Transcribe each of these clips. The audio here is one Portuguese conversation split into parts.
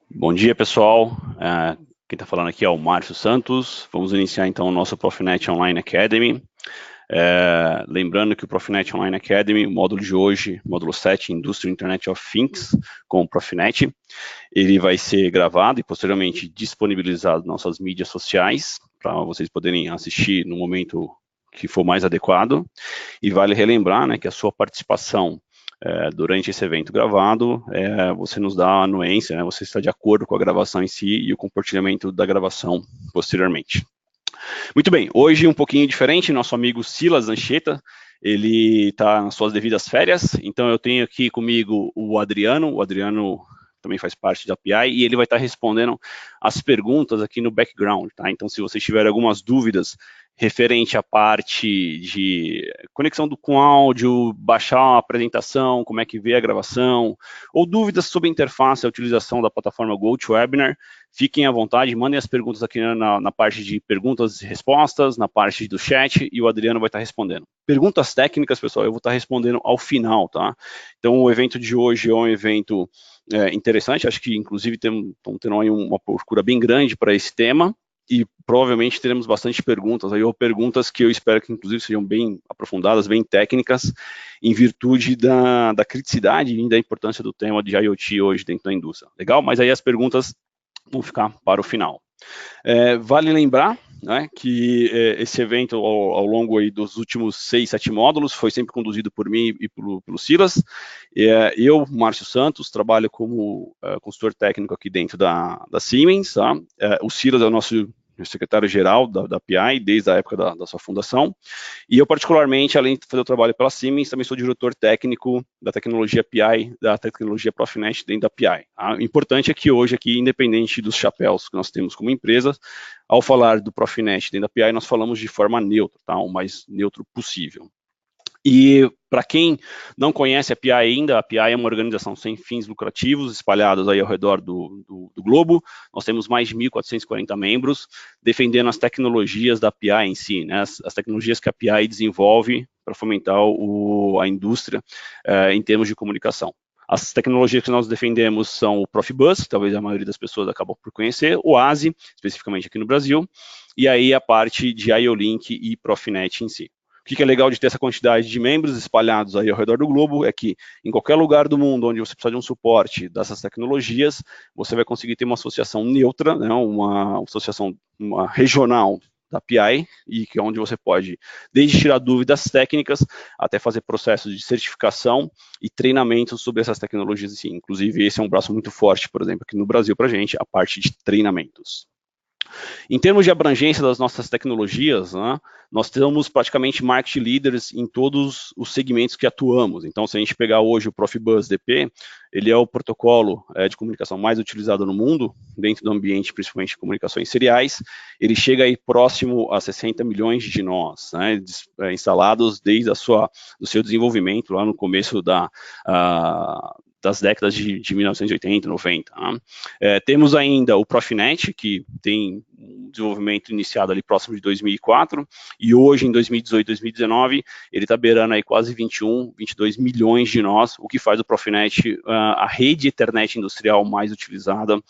Bom dia, pessoal. Quem está falando aqui é o Márcio Santos. Vamos iniciar então o nosso Profinet Online Academy. Lembrando que o Profinet Online Academy, o módulo de hoje, módulo 7, Indústria Internet of Things, com o Profinet, ele vai ser gravado e posteriormente disponibilizado nas nossas mídias sociais, para vocês poderem assistir no momento que for mais adequado. E vale relembrar, né, que a sua participação durante esse evento gravado, você nos dá a anuência, né, você está de acordo com a gravação em si e o compartilhamento da gravação posteriormente. Muito bem, hoje um pouquinho diferente, nosso amigo Silas Anchieta, ele está nas suas devidas férias, então eu tenho aqui comigo o Adriano também faz parte da PI, e ele vai estar respondendo as perguntas aqui no background, tá? Então, se vocês tiverem algumas dúvidas referente à parte de conexão com áudio, baixar a apresentação, como é que vê a gravação, ou dúvidas sobre a interface, a utilização da plataforma GoToWebinar, fiquem à vontade, mandem as perguntas aqui na parte de perguntas e respostas, na parte do chat, e o Adriano vai estar respondendo. Perguntas técnicas, pessoal, eu vou estar respondendo ao final, tá? Então, o evento de hoje é um evento interessante, acho que, inclusive, estão tendo aí uma procura bem grande para esse tema, e provavelmente teremos bastante perguntas, aí, ou perguntas que eu espero que, inclusive, sejam bem aprofundadas, bem técnicas, em virtude da criticidade e da importância do tema de IoT hoje dentro da indústria. Legal? Mas aí as perguntas vão ficar para o final. Vale lembrar, né, que esse evento, ao longo aí dos últimos 6, 7 módulos, foi sempre conduzido por mim e pelo Silas. Eu, Márcio Santos, trabalho como consultor técnico aqui dentro da Siemens. Tá? O Silas é o nosso secretário-geral da PI, desde a época da sua fundação. E eu, particularmente, além de fazer o trabalho pela Siemens, também sou diretor técnico da tecnologia PI, da tecnologia Profinet dentro da PI. O importante é que hoje, aqui, independente dos chapéus que nós temos como empresa, ao falar do Profinet dentro da PI, nós falamos de forma neutra, tá? O mais neutro possível. E para quem não conhece a PI ainda, a PI é uma organização sem fins lucrativos, espalhados aí ao redor do globo. Nós temos mais de 1.440 membros, defendendo as tecnologias da PI em si, né? As tecnologias que a PI desenvolve para fomentar a indústria em termos de comunicação. As tecnologias que nós defendemos são o Profibus, que talvez a maioria das pessoas acabam por conhecer, o ASI, especificamente aqui no Brasil, e aí a parte de IO-Link e Profinet em si. O que é legal de ter essa quantidade de membros espalhados aí ao redor do globo é que em qualquer lugar do mundo onde você precisa de um suporte dessas tecnologias, você vai conseguir ter uma associação neutra, né, uma associação regional da PI, e que é onde você pode, desde tirar dúvidas técnicas, até fazer processos de certificação e treinamentos sobre essas tecnologias em si. Inclusive, esse é um braço muito forte, por exemplo, aqui no Brasil para a gente, a parte de treinamentos. Em termos de abrangência das nossas tecnologias, né, nós temos praticamente market leaders em todos os segmentos que atuamos. Então, se a gente pegar hoje o Profibus DP, ele é o protocolo de comunicação mais utilizado no mundo, dentro do ambiente, principalmente de comunicações seriais. Ele chega aí próximo a 60 milhões de nós, né, instalados desde do seu desenvolvimento, lá no começo das décadas de 1980, 90. Né? Temos ainda o Profinet, que tem um desenvolvimento iniciado ali próximo de 2004, e hoje, em 2018, 2019, ele está beirando aí quase 21, 22 milhões de nós, o que faz o Profinet a rede Ethernet industrial mais utilizada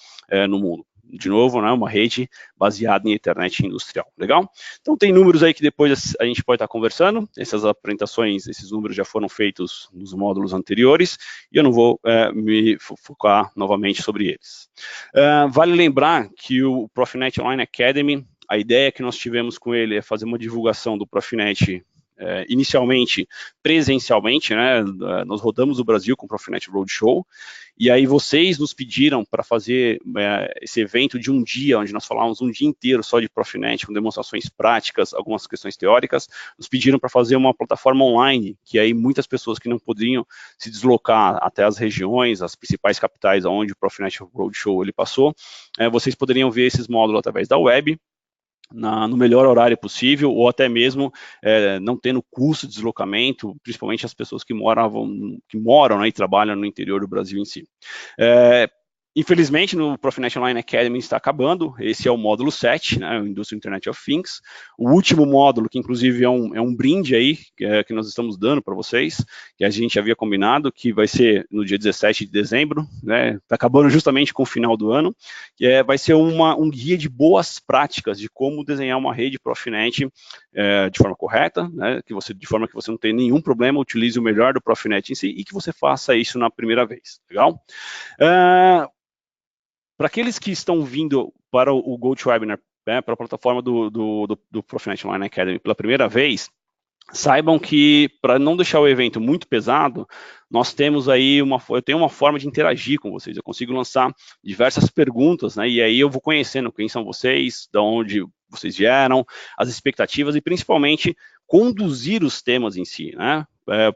no mundo. De novo, né, uma rede baseada em Ethernet industrial. Legal? Então, tem números aí que depois a gente pode estar conversando. Essas apresentações, esses números já foram feitos nos módulos anteriores, e eu não vou me focar novamente sobre eles. Vale lembrar que o Profinet Online Academy, a ideia que nós tivemos com ele é fazer uma divulgação do Profinet inicialmente presencialmente, né? Nós rodamos o Brasil com o Profinet Roadshow, e aí vocês nos pediram para fazer esse evento de um dia, onde nós falávamos um dia inteiro só de Profinet, com demonstrações práticas, algumas questões teóricas, nos pediram para fazer uma plataforma online, que aí muitas pessoas que não poderiam se deslocar até as regiões, as principais capitais onde o Profinet Roadshow ele passou, vocês poderiam ver esses módulos através da web, no melhor horário possível, ou até mesmo não tendo custo de deslocamento, principalmente as pessoas que moram, né, e trabalham no interior do Brasil em si. Infelizmente, no Profinet Online Academy está acabando. Esse é o módulo 7, né, o Industrial Internet of Things. O último módulo, que inclusive é um brinde aí, que nós estamos dando para vocês, que a gente havia combinado, que vai ser no dia 17 de dezembro, né? Está acabando justamente com o final do ano, que vai ser um guia de boas práticas de como desenhar uma rede Profinet de forma correta, né, de forma que você não tenha nenhum problema, utilize o melhor do Profinet em si e que você faça isso na primeira vez, legal? Para aqueles que estão vindo para o GoToWebinar, né, para a plataforma do Profinet Online Academy pela primeira vez, saibam que, para não deixar o evento muito pesado, nós temos aí eu tenho uma forma de interagir com vocês. Eu consigo lançar diversas perguntas, né? E aí eu vou conhecendo quem são vocês, de onde vocês vieram, as expectativas e principalmente conduzir os temas em si, né?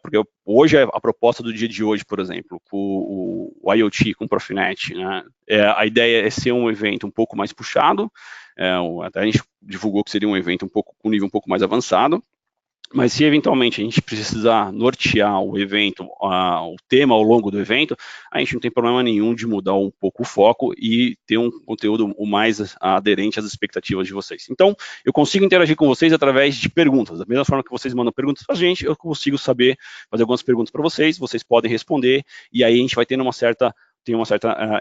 Porque hoje a proposta do dia de hoje, por exemplo, com o IoT, com o Profinet, né? A ideia é ser um evento um pouco mais puxado. Até a gente divulgou que seria um evento com um nível um pouco mais avançado. Mas se eventualmente a gente precisar nortear o evento, o tema ao longo do evento, a gente não tem problema nenhum de mudar um pouco o foco e ter um conteúdo o mais aderente às expectativas de vocês. Então, eu consigo interagir com vocês através de perguntas. Da mesma forma que vocês mandam perguntas para a gente, eu consigo fazer algumas perguntas para vocês podem responder, e aí a gente vai tendo uma certa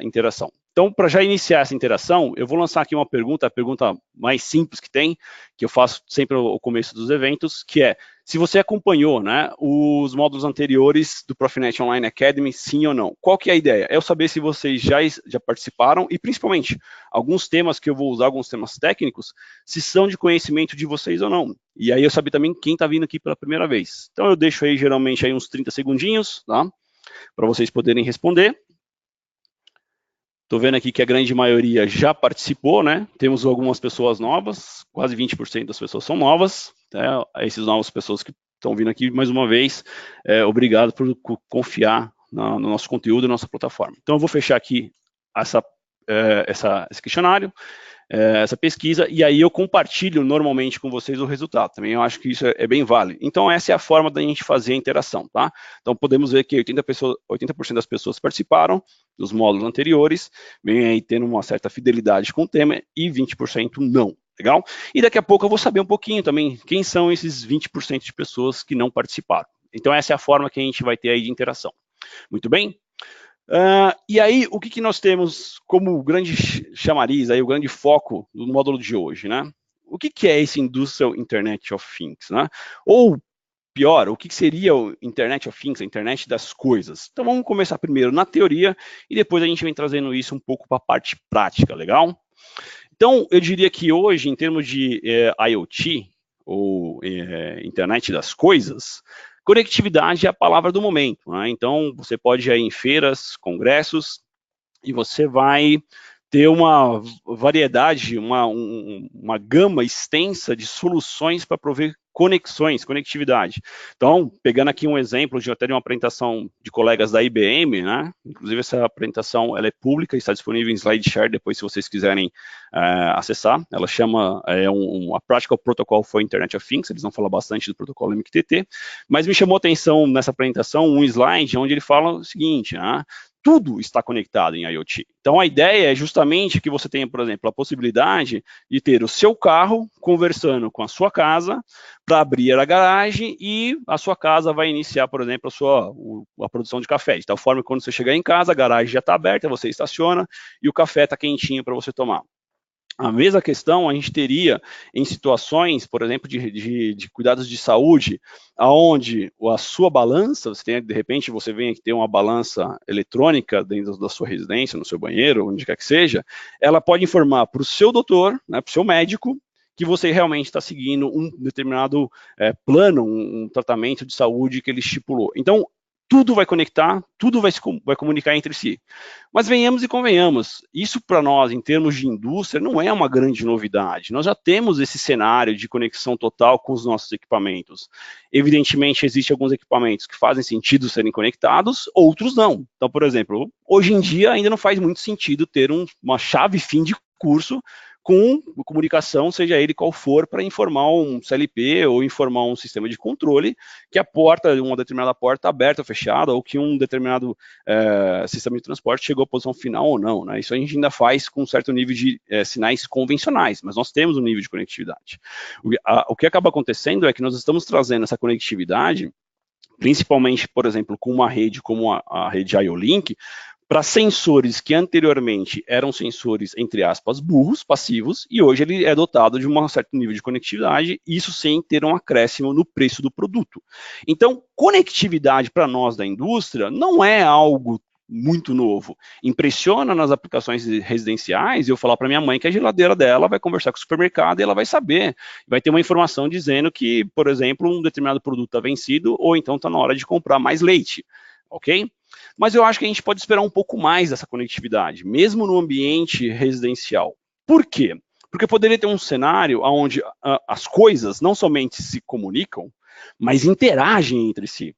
interação. Então, para já iniciar essa interação, eu vou lançar aqui uma pergunta, a pergunta mais simples que tem, que eu faço sempre ao começo dos eventos, que é, se você acompanhou, né, os módulos anteriores do Profinet Online Academy, sim ou não? Qual que é a ideia? É eu saber se vocês já participaram e, principalmente, alguns temas que eu vou usar, alguns temas técnicos, se são de conhecimento de vocês ou não. E aí eu saber também quem está vindo aqui pela primeira vez. Então, eu deixo aí, geralmente, aí uns 30 segundinhos, tá? Para vocês poderem responder. Estou vendo aqui que a grande maioria já participou, né? Temos algumas pessoas novas, quase 20% das pessoas são novas. Né? Essas novas pessoas que estão vindo aqui, mais uma vez, obrigado por confiar no nosso conteúdo e nossa plataforma. Então, eu vou fechar aqui esse questionário, essa pesquisa, e aí eu compartilho normalmente com vocês o resultado. Também eu acho que isso é bem válido. Então, essa é a forma da gente fazer a interação, tá? Então, podemos ver que 80% das pessoas participaram dos módulos anteriores, vem aí tendo uma certa fidelidade com o tema, e 20% não. Legal? E daqui a pouco eu vou saber um pouquinho também quem são esses 20% de pessoas que não participaram. Então, essa é a forma que a gente vai ter aí de interação. Muito bem? E aí, o que nós temos como grande chamariz, aí, o grande foco do módulo de hoje, né? O que é esse Industrial Internet of Things, né? Ou, pior, o que seria o Internet of Things, a internet das coisas? Então, vamos começar primeiro na teoria e depois a gente vem trazendo isso um pouco para a parte prática, legal? Então, eu diria que hoje, em termos de IoT, ou internet das coisas, conectividade é a palavra do momento, né? Então, você pode ir em feiras, congressos, e você vai ter uma variedade, uma gama extensa de soluções para prover conectividade. Então, pegando aqui um exemplo até de uma apresentação de colegas da IBM, né? Inclusive essa apresentação ela é pública, está disponível em SlideShare depois se vocês quiserem acessar. Ela chama a Practical Protocol for Internet of Things, eles vão falar bastante do protocolo MQTT, mas me chamou a atenção nessa apresentação um slide onde ele fala o seguinte, né? Tudo está conectado em IoT. Então, a ideia é justamente que você tenha, por exemplo, a possibilidade de ter o seu carro conversando com a sua casa para abrir a garagem e a sua casa vai iniciar, por exemplo, a produção de café. De tal forma que quando você chegar em casa, a garagem já está aberta, você estaciona e o café está quentinho para você tomar. A mesma questão a gente teria em situações, por exemplo, de cuidados de saúde, aonde a sua balança, de repente você vem aqui ter uma balança eletrônica dentro da sua residência, no seu banheiro, onde quer que seja, ela pode informar para o seu doutor, né, para o seu médico, que você realmente está seguindo um determinado plano, um tratamento de saúde que ele estipulou. Então, tudo vai conectar, tudo vai comunicar entre si. Mas venhamos e convenhamos, isso para nós, em termos de indústria, não é uma grande novidade. Nós já temos esse cenário de conexão total com os nossos equipamentos. Evidentemente, existem alguns equipamentos que fazem sentido serem conectados, outros não. Então, por exemplo, hoje em dia ainda não faz muito sentido ter uma chave fim de curso com comunicação, seja ele qual for, para informar um CLP ou informar um sistema de controle que a porta, uma determinada porta está aberta ou fechada, ou que um determinado sistema de transporte chegou à posição final ou não, né? Isso a gente ainda faz com um certo nível de sinais convencionais, mas nós temos um nível de conectividade. O que acaba acontecendo é que nós estamos trazendo essa conectividade, principalmente, por exemplo, com uma rede como a rede IO-Link, para sensores que anteriormente eram sensores, entre aspas, burros, passivos, e hoje ele é dotado de um certo nível de conectividade, isso sem ter um acréscimo no preço do produto. Então, conectividade para nós da indústria não é algo muito novo. Impressiona nas aplicações residenciais eu falar para minha mãe que a geladeira dela vai conversar com o supermercado e ela vai saber. Vai ter uma informação dizendo que, por exemplo, um determinado produto está vencido ou então está na hora de comprar mais leite, ok? Mas eu acho que a gente pode esperar um pouco mais dessa conectividade, mesmo no ambiente residencial. Por quê? Porque poderia ter um cenário onde as coisas não somente se comunicam, mas interagem entre si.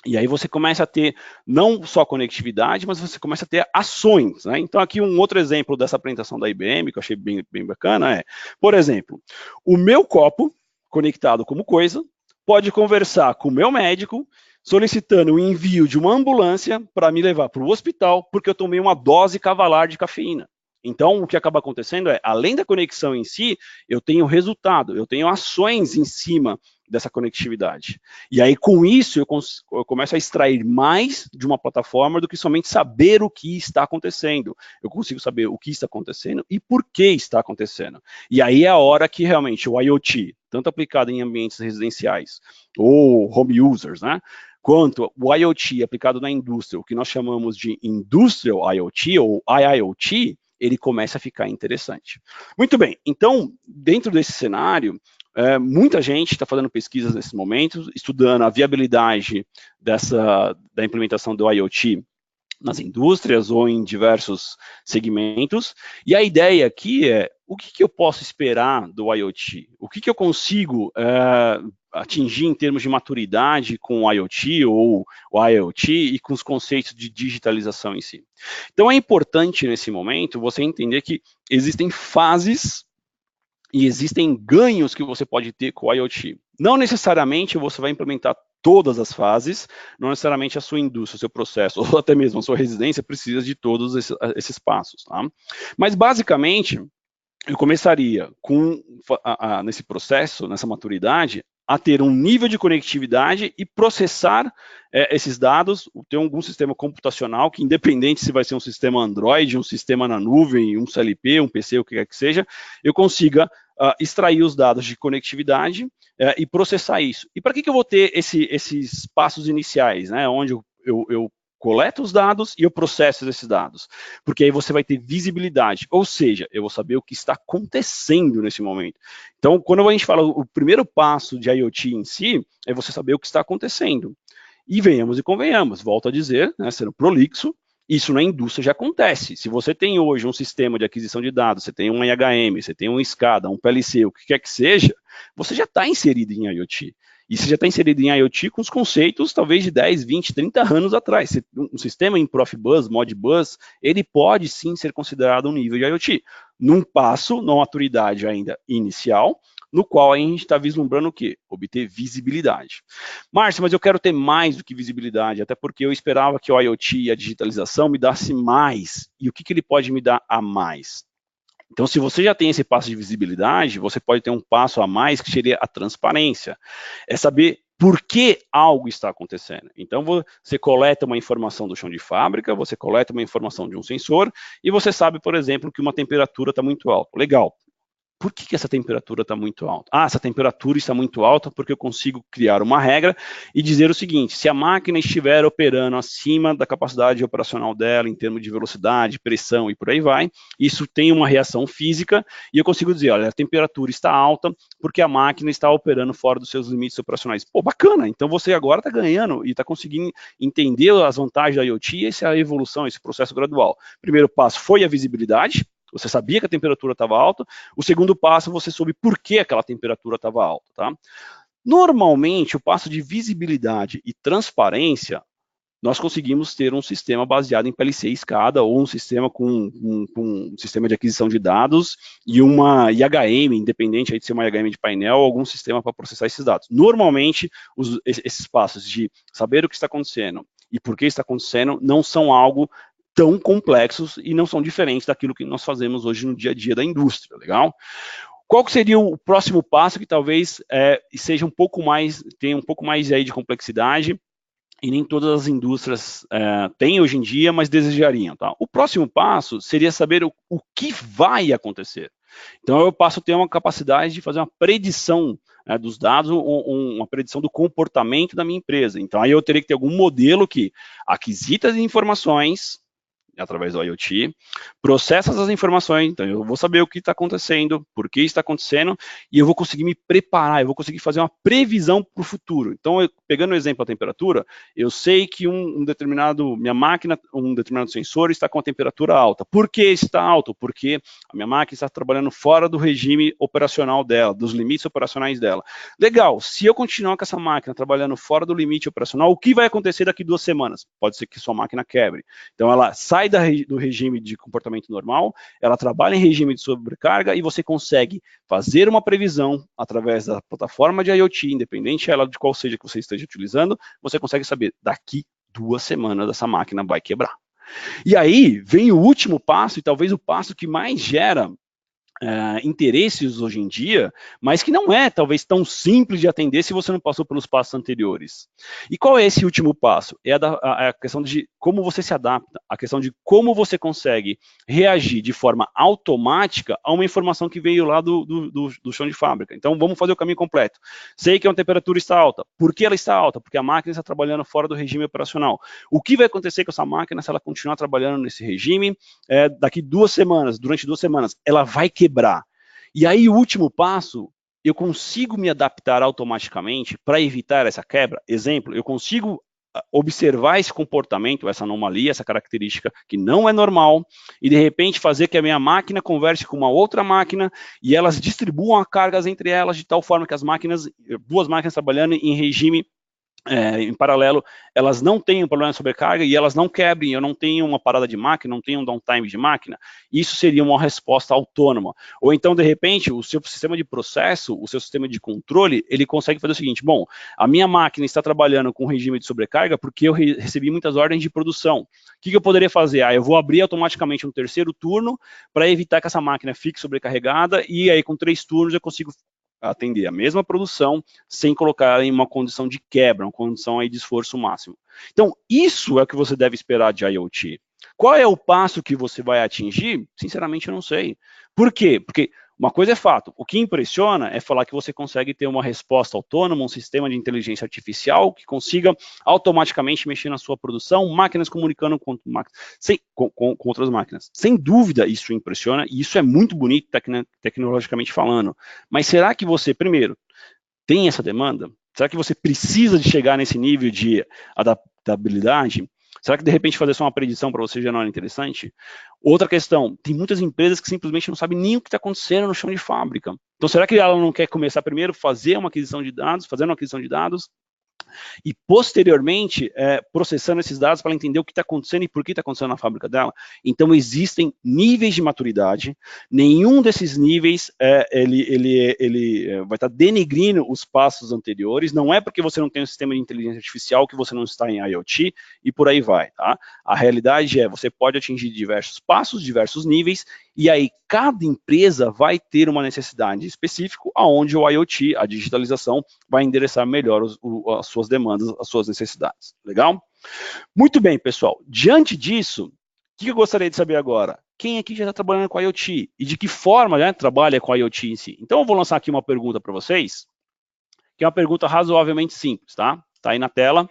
E aí você começa a ter não só conectividade, mas você começa a ter ações, né? Então aqui um outro exemplo dessa apresentação da IBM, que eu achei bem bacana, é, por exemplo, o meu copo, conectado como coisa, pode conversar com o meu médico, solicitando o envio de uma ambulância para me levar para o hospital, porque eu tomei uma dose cavalar de cafeína. Então, o que acaba acontecendo é, além da conexão em si, eu tenho resultado, eu tenho ações em cima dessa conectividade. E aí, com isso, eu começo a extrair mais de uma plataforma do que somente saber o que está acontecendo. Eu consigo saber o que está acontecendo e por que está acontecendo. E aí é a hora que realmente o IoT, tanto aplicado em ambientes residenciais ou home users, né? Quanto o IoT aplicado na indústria, o que nós chamamos de Industrial IoT ou IIoT, ele começa a ficar interessante. Muito bem, então, dentro desse cenário, muita gente está fazendo pesquisas nesse momento, estudando a viabilidade da implementação do IoT nas indústrias ou em diversos segmentos. E a ideia aqui é, o que eu posso esperar do IoT? O que eu consigo atingir em termos de maturidade com o IoT ou o IoT e com os conceitos de digitalização em si? Então é importante nesse momento você entender que existem fases e existem ganhos que você pode ter com o IoT. Não necessariamente você vai implementar todas as fases, não necessariamente a sua indústria, o seu processo, ou até mesmo a sua residência precisa de todos esses passos. Tá? Mas, basicamente, eu começaria com, nesse processo, nessa maturidade, a ter um nível de conectividade e processar esses dados, ter algum sistema computacional que, independente se vai ser um sistema Android, um sistema na nuvem, um CLP, um PC, o que quer que seja, eu consiga extrair os dados de conectividade e processar isso. E para que eu vou ter esses passos iniciais, né, onde eu coleto os dados e eu processo esses dados, porque aí você vai ter visibilidade, ou seja, eu vou saber o que está acontecendo nesse momento. Então, quando a gente fala o primeiro passo de IoT em si, é você saber o que está acontecendo. E venhamos e convenhamos, volto a dizer, né, sendo prolixo, isso na indústria já acontece. Se você tem hoje um sistema de aquisição de dados, você tem um IHM, você tem um SCADA, um PLC, o que quer que seja, você já está inserido em IoT. E você já está inserido em IoT com os conceitos, talvez, de 10, 20, 30 anos atrás. Um sistema em Profibus, Modbus, ele pode sim ser considerado um nível de IoT. Num passo, numa maturidade ainda inicial, no qual a gente está vislumbrando o quê? Obter visibilidade. Márcio, mas eu quero ter mais do que visibilidade, até porque eu esperava que o IoT e a digitalização me desse mais. E o que ele pode me dar a mais? Então, se você já tem esse passo de visibilidade, você pode ter um passo a mais que seria a transparência. É saber por que algo está acontecendo. Então, você coleta uma informação do chão de fábrica, você coleta uma informação de um sensor, e você sabe, por exemplo, que uma temperatura está muito alta. Legal. Por que essa temperatura está muito alta? Ah, essa temperatura está muito alta porque eu consigo criar uma regra e dizer o seguinte, se a máquina estiver operando acima da capacidade operacional dela, em termos de velocidade, pressão e por aí vai, isso tem uma reação física e eu consigo dizer, olha, a temperatura está alta porque a máquina está operando fora dos seus limites operacionais. Pô, bacana, então você agora está ganhando e está conseguindo entender as vantagens da IoT e essa evolução, esse processo gradual. Primeiro passo foi a visibilidade, você sabia que a temperatura estava alta. O segundo passo, você soube por que aquela temperatura estava alta. Tá? Normalmente, o passo de visibilidade e transparência nós conseguimos ter um sistema baseado em PLC escada ou um sistema com um sistema de aquisição de dados e uma IHM, independente aí de ser uma IHM de painel, algum sistema para processar esses dados. Normalmente, esses passos de saber o que está acontecendo e por que está acontecendo não são algo tão complexos e não são diferentes daquilo que nós fazemos hoje no dia a dia da indústria, legal? Qual que seria o próximo passo que talvez seja um pouco mais, tenha um pouco mais aí de complexidade e nem todas as indústrias têm hoje em dia, mas desejariam, tá? O próximo passo seria saber o que vai acontecer. Então eu passo a ter uma capacidade de fazer uma predição dos dados, uma predição do comportamento da minha empresa. Então aí eu teria que ter algum modelo que aquisita as informações através do IoT, processa essas informações, então eu vou saber o que está acontecendo, por que está acontecendo, e eu vou conseguir me preparar, eu vou conseguir fazer uma previsão para o futuro. Então, pegando o exemplo da temperatura, eu sei que minha máquina, um determinado sensor está com a temperatura alta. Por que está alto? Porque a minha máquina está trabalhando fora do regime operacional dela, dos limites operacionais dela. Legal, se eu continuar com essa máquina trabalhando fora do limite operacional, o que vai acontecer daqui 2 semanas? Pode ser que sua máquina quebre. Então, ela sai do regime de comportamento normal, ela trabalha em regime de sobrecarga e você consegue fazer uma previsão através da plataforma de IoT, independente ela de qual seja que você esteja utilizando, você consegue saber, daqui 2 semanas essa máquina vai quebrar. E aí vem o último passo, e talvez o passo que mais gera interesses hoje em dia, mas que não é talvez tão simples de atender se você não passou pelos passos anteriores. E qual é esse último passo? É a questão de como você se adapta, a questão de como você consegue reagir de forma automática a uma informação que veio lá do chão de fábrica. Então vamos fazer o caminho completo. Sei que a temperatura está alta. Por que ela está alta? Porque a máquina está trabalhando fora do regime operacional. O que vai acontecer com essa máquina se ela continuar trabalhando nesse regime? Daqui 2 semanas, durante 2 semanas, ela vai quebrar. E aí, o último passo, eu consigo me adaptar automaticamente para evitar essa quebra. Exemplo, eu consigo observar esse comportamento, essa anomalia, essa característica que não é normal, e de repente fazer que a minha máquina converse com uma outra máquina e elas distribuam as cargas entre elas de tal forma que as máquinas, 2 máquinas trabalhando em regime em paralelo, elas não têm um problema de sobrecarga e elas não quebrem, eu não tenho uma parada de máquina, não tenho um downtime de máquina, isso seria uma resposta autônoma. Ou então, de repente, o seu sistema de processo, o seu sistema de controle, ele consegue fazer o seguinte, bom, a minha máquina está trabalhando com regime de sobrecarga porque eu recebi muitas ordens de produção. O que eu poderia fazer? Eu vou abrir automaticamente um terceiro turno para evitar que essa máquina fique sobrecarregada e aí com 3 turnos eu consigo atender a mesma produção sem colocar em uma condição de quebra, uma condição aí de esforço máximo. Então, isso é o que você deve esperar de IoT. Qual é o passo que você vai atingir? Sinceramente, eu não sei. Por quê? Porque uma coisa é fato, o que impressiona é falar que você consegue ter uma resposta autônoma, um sistema de inteligência artificial que consiga automaticamente mexer na sua produção, máquinas comunicando com outras máquinas. Sem dúvida, isso impressiona e isso é muito bonito tecnologicamente falando. Mas será que você, primeiro, tem essa demanda? Será que você precisa de chegar nesse nível de adaptabilidade? Será que, de repente, fazer só uma predição para você já não é interessante? Outra questão, tem muitas empresas que simplesmente não sabem nem o que está acontecendo no chão de fábrica. Então, será que ela não quer começar primeiro fazer uma aquisição de dados, fazendo uma aquisição de dados, e posteriormente processando esses dados para entender o que está acontecendo e por que está acontecendo na fábrica dela? Então, existem níveis de maturidade, nenhum desses níveis ele vai estar denegrindo os passos anteriores, não é porque você não tem um sistema de inteligência artificial que você não está em IoT e por aí vai, tá? A realidade é, você pode atingir diversos passos, diversos níveis, e aí cada empresa vai ter uma necessidade específica aonde o IoT, a digitalização, vai endereçar melhor as suas demandas, as suas necessidades. Legal? Muito bem, pessoal. Diante disso, o que eu gostaria de saber agora? Quem aqui já está trabalhando com IoT? E de que forma trabalha com IoT em si? Então, eu vou lançar aqui uma pergunta para vocês, que é uma pergunta razoavelmente simples, tá? Está aí na tela.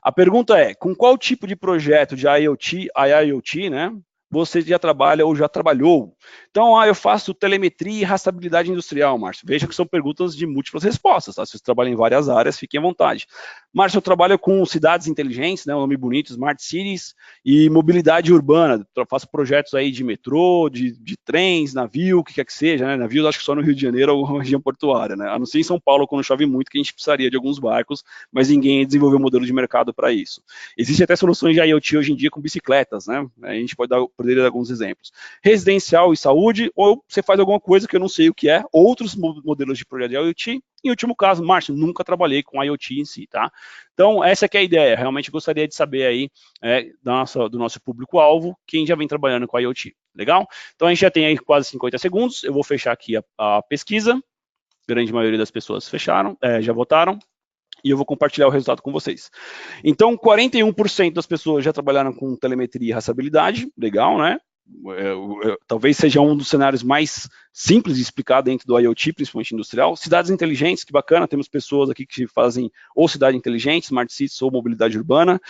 A pergunta é, com qual tipo de projeto de IoT, né, você já trabalha ou já trabalhou? Então, eu faço telemetria e rastreabilidade industrial, Márcio. Veja que são perguntas de múltiplas respostas, tá? Se você trabalha em várias áreas, fiquem à vontade. Márcio, eu trabalho com cidades inteligentes, né, um nome bonito, Smart Cities, e mobilidade urbana. Eu faço projetos aí de metrô, de trens, navio, o que quer que seja, né? Navios acho que só no Rio de Janeiro ou região portuária, né? A não ser em São Paulo, quando chove muito, que a gente precisaria de alguns barcos, mas ninguém desenvolveu um modelo de mercado para isso. Existem até soluções de IoT hoje em dia com bicicletas, né? A gente poderia dar alguns exemplos. Residencial e saúde, ou você faz alguma coisa que eu não sei o que é, outros modelos de projeto de IoT. Em último caso, Márcio, nunca trabalhei com IoT em si, tá? Então, essa que é a ideia. Realmente gostaria de saber aí do nosso público-alvo, quem já vem trabalhando com IoT. Legal? Então, a gente já tem aí quase 50 segundos. Eu vou fechar aqui a pesquisa. A grande maioria das pessoas fecharam, já votaram. E eu vou compartilhar o resultado com vocês. Então, 41% das pessoas já trabalharam com telemetria e rastreabilidade. Legal, né? Talvez seja um dos cenários mais simples de explicar dentro do IoT, principalmente industrial. Cidades inteligentes, que bacana, temos pessoas aqui que fazem ou cidade inteligente, smart cities ou mobilidade urbana,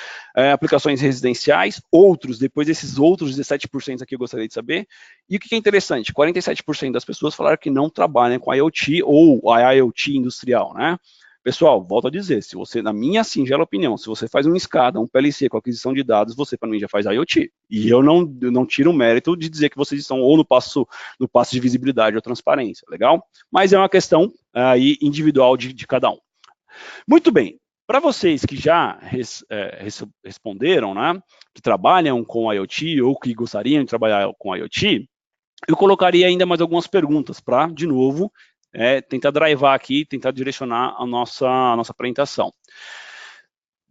aplicações residenciais, outros, depois desses outros 17% aqui eu gostaria de saber. E o que é interessante, 47% das pessoas falaram que não trabalham com IoT ou a IoT industrial, né? Pessoal, volto a dizer, se você, na minha singela opinião, se você faz uma SCADA, um PLC com aquisição de dados, você para mim já faz IoT. E eu não tiro o mérito de dizer que vocês estão ou no passo de visibilidade ou transparência, legal? Mas é uma questão aí individual de cada um. Muito bem, para vocês que já responderam, né, que trabalham com IoT ou que gostariam de trabalhar com IoT, eu colocaria ainda mais algumas perguntas para, de novo, tentar drivar aqui, tentar direcionar a nossa apresentação.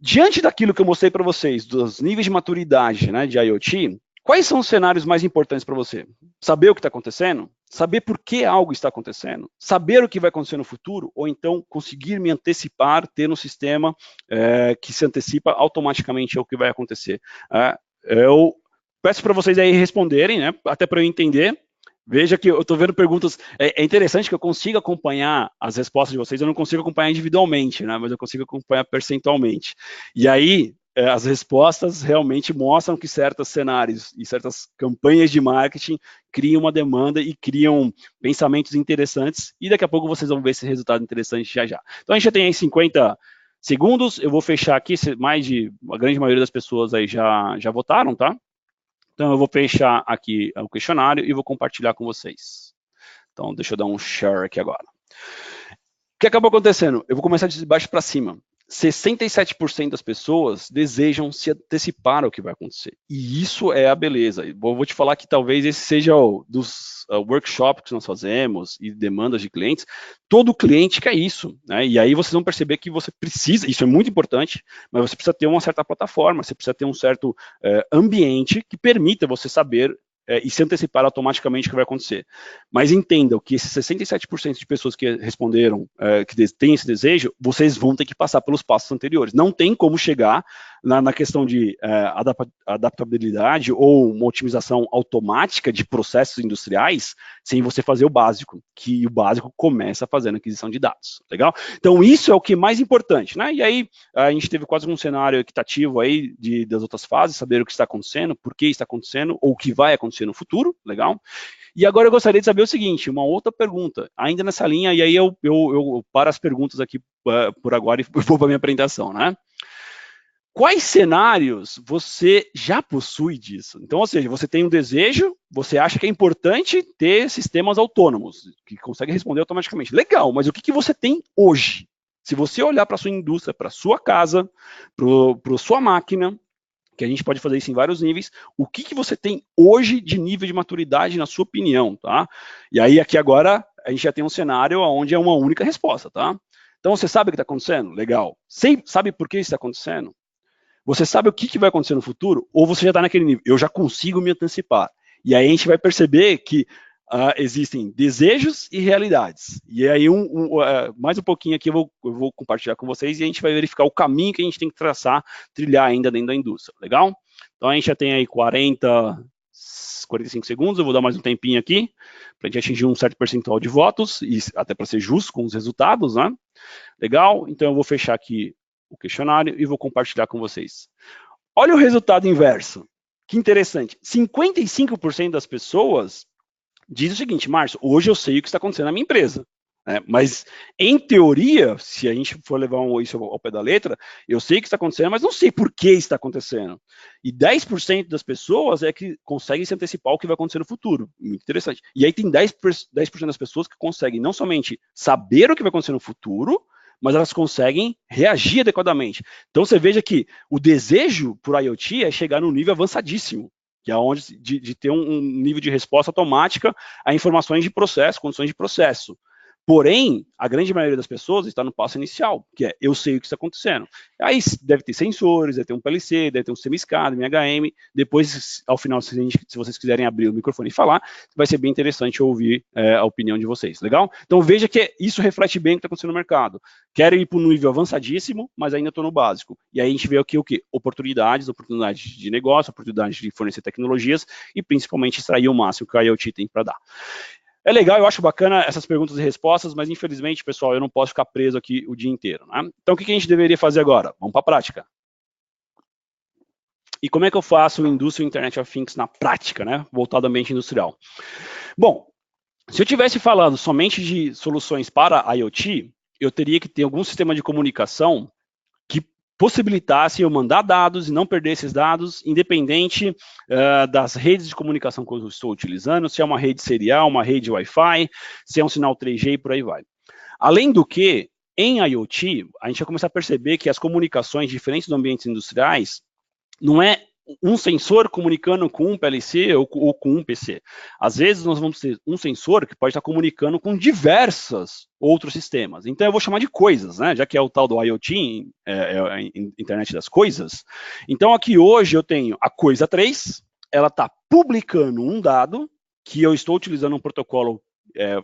Diante daquilo que eu mostrei para vocês, dos níveis de maturidade, né, de IoT, quais são os cenários mais importantes para você? Saber o que está acontecendo? Saber por que algo está acontecendo? Saber o que vai acontecer no futuro? Ou então conseguir me antecipar, ter um sistema que se antecipa automaticamente ao que vai acontecer? Eu peço para vocês aí responderem, né, até para eu entender. Veja que eu estou vendo perguntas. É interessante que eu consiga acompanhar as respostas de vocês. Eu não consigo acompanhar individualmente, né? Mas eu consigo acompanhar percentualmente. E aí, as respostas realmente mostram que certos cenários e certas campanhas de marketing criam uma demanda e criam pensamentos interessantes. E daqui a pouco vocês vão ver esse resultado interessante já já. Então a gente já tem aí 50 segundos. Eu vou fechar aqui. A grande maioria das pessoas aí já votaram, tá? Então, eu vou fechar aqui o questionário e vou compartilhar com vocês. Então, deixa eu dar um share aqui agora. O que acabou acontecendo? Eu vou começar de baixo para cima. 67% das pessoas desejam se antecipar ao que vai acontecer. E isso é a beleza. Eu vou te falar que talvez esse seja dos workshops que nós fazemos e demandas de clientes. Todo cliente quer isso, né? E aí vocês vão perceber que você precisa, isso é muito importante, mas você precisa ter uma certa plataforma, você precisa ter um certo ambiente que permita você saber e se antecipar automaticamente o que vai acontecer. Mas entendam que esses 67% de pessoas que responderam, que têm esse desejo, vocês vão ter que passar pelos passos anteriores. Não tem como chegar na questão de adaptabilidade ou uma otimização automática de processos industriais sem você fazer o básico, que o básico começa fazendo aquisição de dados, legal? Então, isso é o que é mais importante, né? E aí, a gente teve quase um cenário equitativo aí das outras fases, saber o que está acontecendo, por que está acontecendo, ou o que vai acontecer no futuro, legal? E agora eu gostaria de saber o seguinte, uma outra pergunta, ainda nessa linha, e aí eu paro as perguntas aqui por agora e vou para a minha apresentação, né? Quais cenários você já possui disso? Então, ou seja, você tem um desejo, você acha que é importante ter sistemas autônomos, que conseguem responder automaticamente. Legal, mas o que você tem hoje? Se você olhar para a sua indústria, para a sua casa, para a sua máquina, que a gente pode fazer isso em vários níveis, o que você tem hoje de nível de maturidade, na sua opinião, tá? E aí, aqui agora, a gente já tem um cenário onde é uma única resposta, tá? Então, você sabe o que está acontecendo? Legal. Sabe por que isso está acontecendo? Você sabe o que vai acontecer no futuro? Ou você já está naquele nível? Eu já consigo me antecipar. E aí a gente vai perceber que existem desejos e realidades. E aí, mais um pouquinho aqui eu vou compartilhar com vocês e a gente vai verificar o caminho que a gente tem que trilhar ainda dentro da indústria. Legal? Então a gente já tem aí 45 segundos, eu vou dar mais um tempinho aqui, para a gente atingir um certo percentual de votos, e até para ser justo com os resultados, né? Legal? Então eu vou fechar aqui o questionário e vou compartilhar com vocês. Olha o resultado inverso. Que interessante. 55% das pessoas diz o seguinte: Márcio, hoje eu sei o que está acontecendo na minha empresa. Mas, em teoria, se a gente for levar isso ao pé da letra, eu sei o que está acontecendo, mas não sei por que está acontecendo. E 10% das pessoas é que conseguem se antecipar o que vai acontecer no futuro. Muito interessante. E aí tem 10% das pessoas que conseguem não somente saber o que vai acontecer no futuro, mas elas conseguem reagir adequadamente. Então, você veja que o desejo por IoT é chegar num nível avançadíssimo, que é onde de ter um nível de resposta automática a informações de processo, condições de processo. Porém, a grande maioria das pessoas está no passo inicial, que é eu sei o que está acontecendo. Aí deve ter sensores, deve ter um PLC, deve ter um semi-SCADA, MHM. Depois, ao final, se vocês quiserem abrir o microfone e falar, vai ser bem interessante ouvir a opinião de vocês, legal? Então veja que isso reflete bem o que está acontecendo no mercado. Quero ir para um nível avançadíssimo, mas ainda estou no básico. E aí a gente vê aqui o quê? Oportunidades de negócio, oportunidades de fornecer tecnologias e principalmente extrair o máximo que a IoT tem para dar. É legal, eu acho bacana essas perguntas e respostas, mas infelizmente, pessoal, eu não posso ficar preso aqui o dia inteiro, né? Então, o que a gente deveria fazer agora? Vamos para a prática. E como é que eu faço o Industrial Internet of Things na prática, né? Voltado ao ambiente industrial. Bom, se eu estivesse falando somente de soluções para IoT, eu teria que ter algum sistema de comunicação que possibilitasse eu mandar dados e não perder esses dados, independente das redes de comunicação que eu estou utilizando, se é uma rede serial, uma rede Wi-Fi, se é um sinal 3G e por aí vai. Além do que, em IoT, a gente vai começar a perceber que as comunicações diferentes dos ambientes industriais não é um sensor comunicando com um PLC ou com um PC. Às vezes nós vamos ter um sensor que pode estar comunicando com diversos outros sistemas. Então eu vou chamar de coisas, né? Já que é o tal do IoT, a internet das coisas. Então aqui hoje eu tenho a coisa 3, ela está publicando um dado que eu estou utilizando um protocolo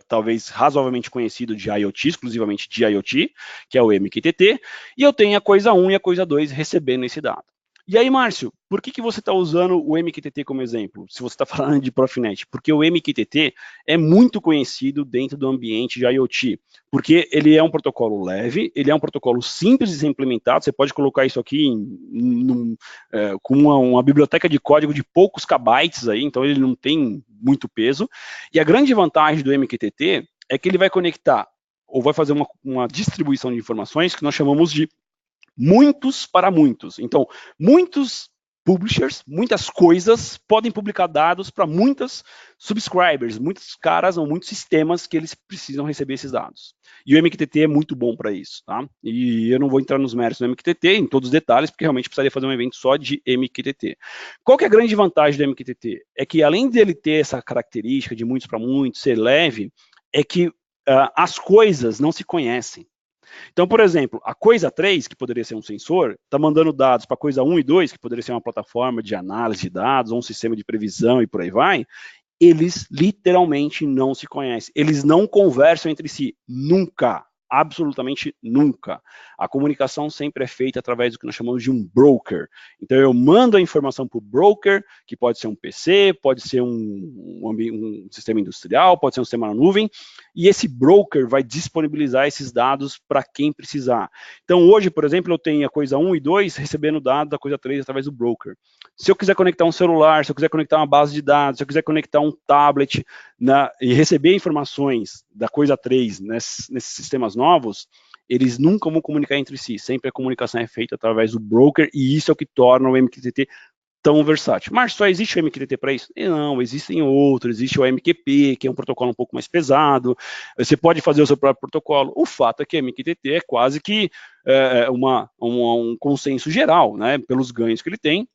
talvez razoavelmente conhecido de IoT, exclusivamente de IoT, que é o MQTT, e eu tenho a coisa 1 e a coisa 2 recebendo esse dado. E aí, Márcio, por que você está usando o MQTT como exemplo, se você está falando de Profinet? Porque o MQTT é muito conhecido dentro do ambiente de IoT, porque ele é um protocolo leve, ele é um protocolo simples de ser implementado, você pode colocar isso aqui com uma biblioteca de código de poucos kbytes, aí, então ele não tem muito peso, e a grande vantagem do MQTT é que ele vai conectar, ou vai fazer uma distribuição de informações que nós chamamos de muitos para muitos. Então, muitos publishers, muitas coisas podem publicar dados para muitas subscribers, muitos caras ou muitos sistemas que eles precisam receber esses dados. E o MQTT é muito bom para isso, tá? E eu não vou entrar nos méritos do MQTT, em todos os detalhes, porque realmente precisaria fazer um evento só de MQTT. Qual que é a grande vantagem do MQTT? É que além dele ter essa característica de muitos para muitos, ser leve, é que as coisas não se conhecem. Então, por exemplo, a coisa 3, que poderia ser um sensor, está mandando dados para a coisa 1 e 2, que poderia ser uma plataforma de análise de dados, ou um sistema de previsão e por aí vai, eles literalmente não se conhecem. Eles não conversam entre si, nunca. Absolutamente nunca. A comunicação sempre é feita através do que nós chamamos de um broker. Então, eu mando a informação para o broker, que pode ser um PC, pode ser um sistema industrial, pode ser um sistema na nuvem, e esse broker vai disponibilizar esses dados para quem precisar. Então, hoje, por exemplo, eu tenho a coisa 1 e 2 recebendo dados da coisa 3 através do broker. Se eu quiser conectar um celular, se eu quiser conectar uma base de dados, se eu quiser conectar um tablet e receber informações da coisa 3 nesses sistemas novos, eles nunca vão comunicar entre si. Sempre a comunicação é feita através do broker e isso é o que torna o MQTT tão versátil. Mas só existe o MQTT para isso? Não, existem outros. Existe o MQP, que é um protocolo um pouco mais pesado. Você pode fazer o seu próprio protocolo. O fato é que o MQTT é quase que um consenso geral, né, pelos ganhos que ele tem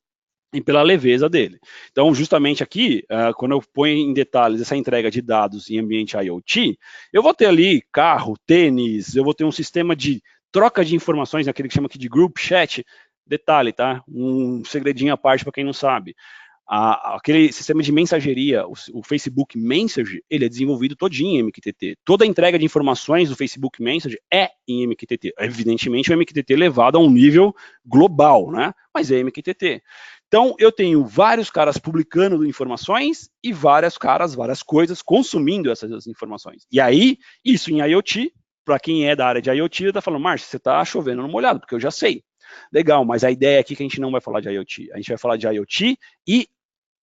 e pela leveza dele. Então, justamente aqui, quando eu ponho em detalhes essa entrega de dados em ambiente IoT, eu vou ter ali carro, tênis, eu vou ter um sistema de troca de informações, aquele que chama aqui de group chat. Detalhe, tá? Um segredinho à parte para quem não sabe. Aquele sistema de mensageria, o Facebook Messenger, ele é desenvolvido todinho em MQTT. Toda a entrega de informações do Facebook Messenger é em MQTT. Evidentemente, o MQTT é levado a um nível global, né? Mas é MQTT. Então, eu tenho vários caras publicando informações e várias coisas consumindo essas informações. E aí, isso em IoT, para quem é da área de IoT, está falando, Márcio, você está chovendo no molhado, porque eu já sei. Legal, mas a ideia aqui é que a gente não vai falar de IoT. A gente vai falar de IoT e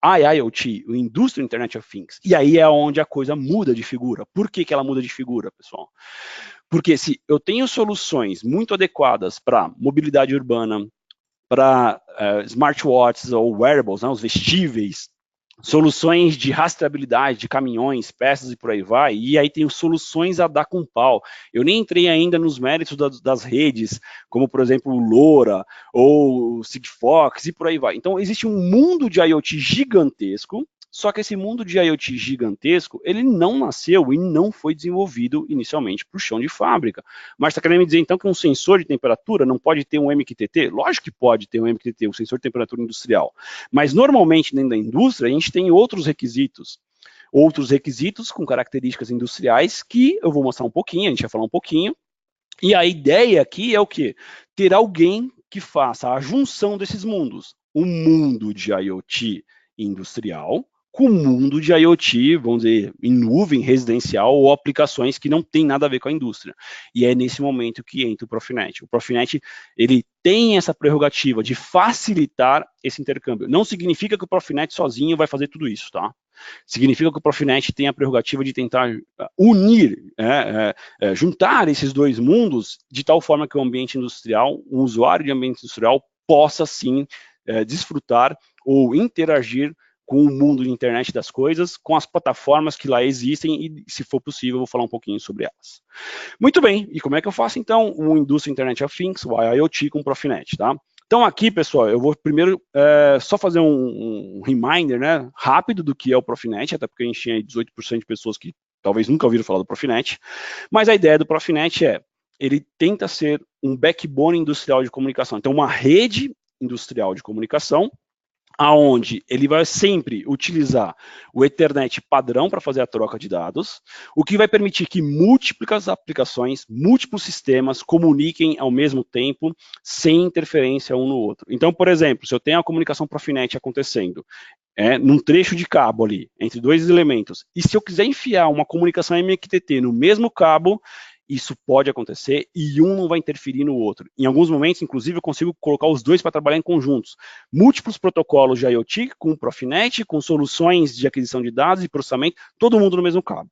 IIoT, o Industrial Internet of Things. E aí é onde a coisa muda de figura. Por que ela muda de figura, pessoal? Porque se eu tenho soluções muito adequadas para mobilidade urbana, para smartwatches ou wearables, né, os vestíveis, soluções de rastreabilidade de caminhões, peças e por aí vai, e aí tem soluções a dar com pau. Eu nem entrei ainda nos méritos das redes, como por exemplo o LoRa ou o Sigfox e por aí vai. Então existe um mundo de IoT gigantesco, só que esse mundo de IoT gigantesco, ele não nasceu e não foi desenvolvido inicialmente para o chão de fábrica. Mas está querendo me dizer então que um sensor de temperatura não pode ter um MQTT? Lógico que pode ter um MQTT, um sensor de temperatura industrial. Mas normalmente dentro da indústria a gente tem outros requisitos com características industriais que eu vou mostrar um pouquinho, a gente vai falar um pouquinho. E a ideia aqui é o quê? Ter alguém que faça a junção desses mundos. O mundo de IoT industrial com o mundo de IoT, vamos dizer, em nuvem, residencial ou aplicações que não tem nada a ver com a indústria. E é nesse momento que entra o Profinet. O Profinet, ele tem essa prerrogativa de facilitar esse intercâmbio. Não significa que o Profinet sozinho vai fazer tudo isso, tá? Significa que o Profinet tem a prerrogativa de tentar unir, juntar esses dois mundos de tal forma que o ambiente industrial, um usuário de ambiente industrial, possa sim desfrutar ou interagir com o mundo de internet das coisas, com as plataformas que lá existem e, se for possível, eu vou falar um pouquinho sobre elas. Muito bem, e como é que eu faço então o Industry Internet of Things, o IoT com o Profinet, tá? Então aqui, pessoal, eu vou primeiro só fazer um reminder, né, rápido do que é o Profinet, até porque a gente tinha 18% de pessoas que talvez nunca ouviram falar do Profinet, mas a ideia do Profinet ele tenta ser um backbone industrial de comunicação, então uma rede industrial de comunicação, aonde ele vai sempre utilizar o Ethernet padrão para fazer a troca de dados, o que vai permitir que múltiplas aplicações, múltiplos sistemas comuniquem ao mesmo tempo, sem interferência um no outro. Então, por exemplo, se eu tenho a comunicação Profinet acontecendo, num trecho de cabo ali, entre dois elementos, e se eu quiser enfiar uma comunicação MQTT no mesmo cabo, isso pode acontecer e um não vai interferir no outro. Em alguns momentos, inclusive, eu consigo colocar os dois para trabalhar em conjuntos. Múltiplos protocolos de IoT com Profinet, com soluções de aquisição de dados e processamento, todo mundo no mesmo cabo.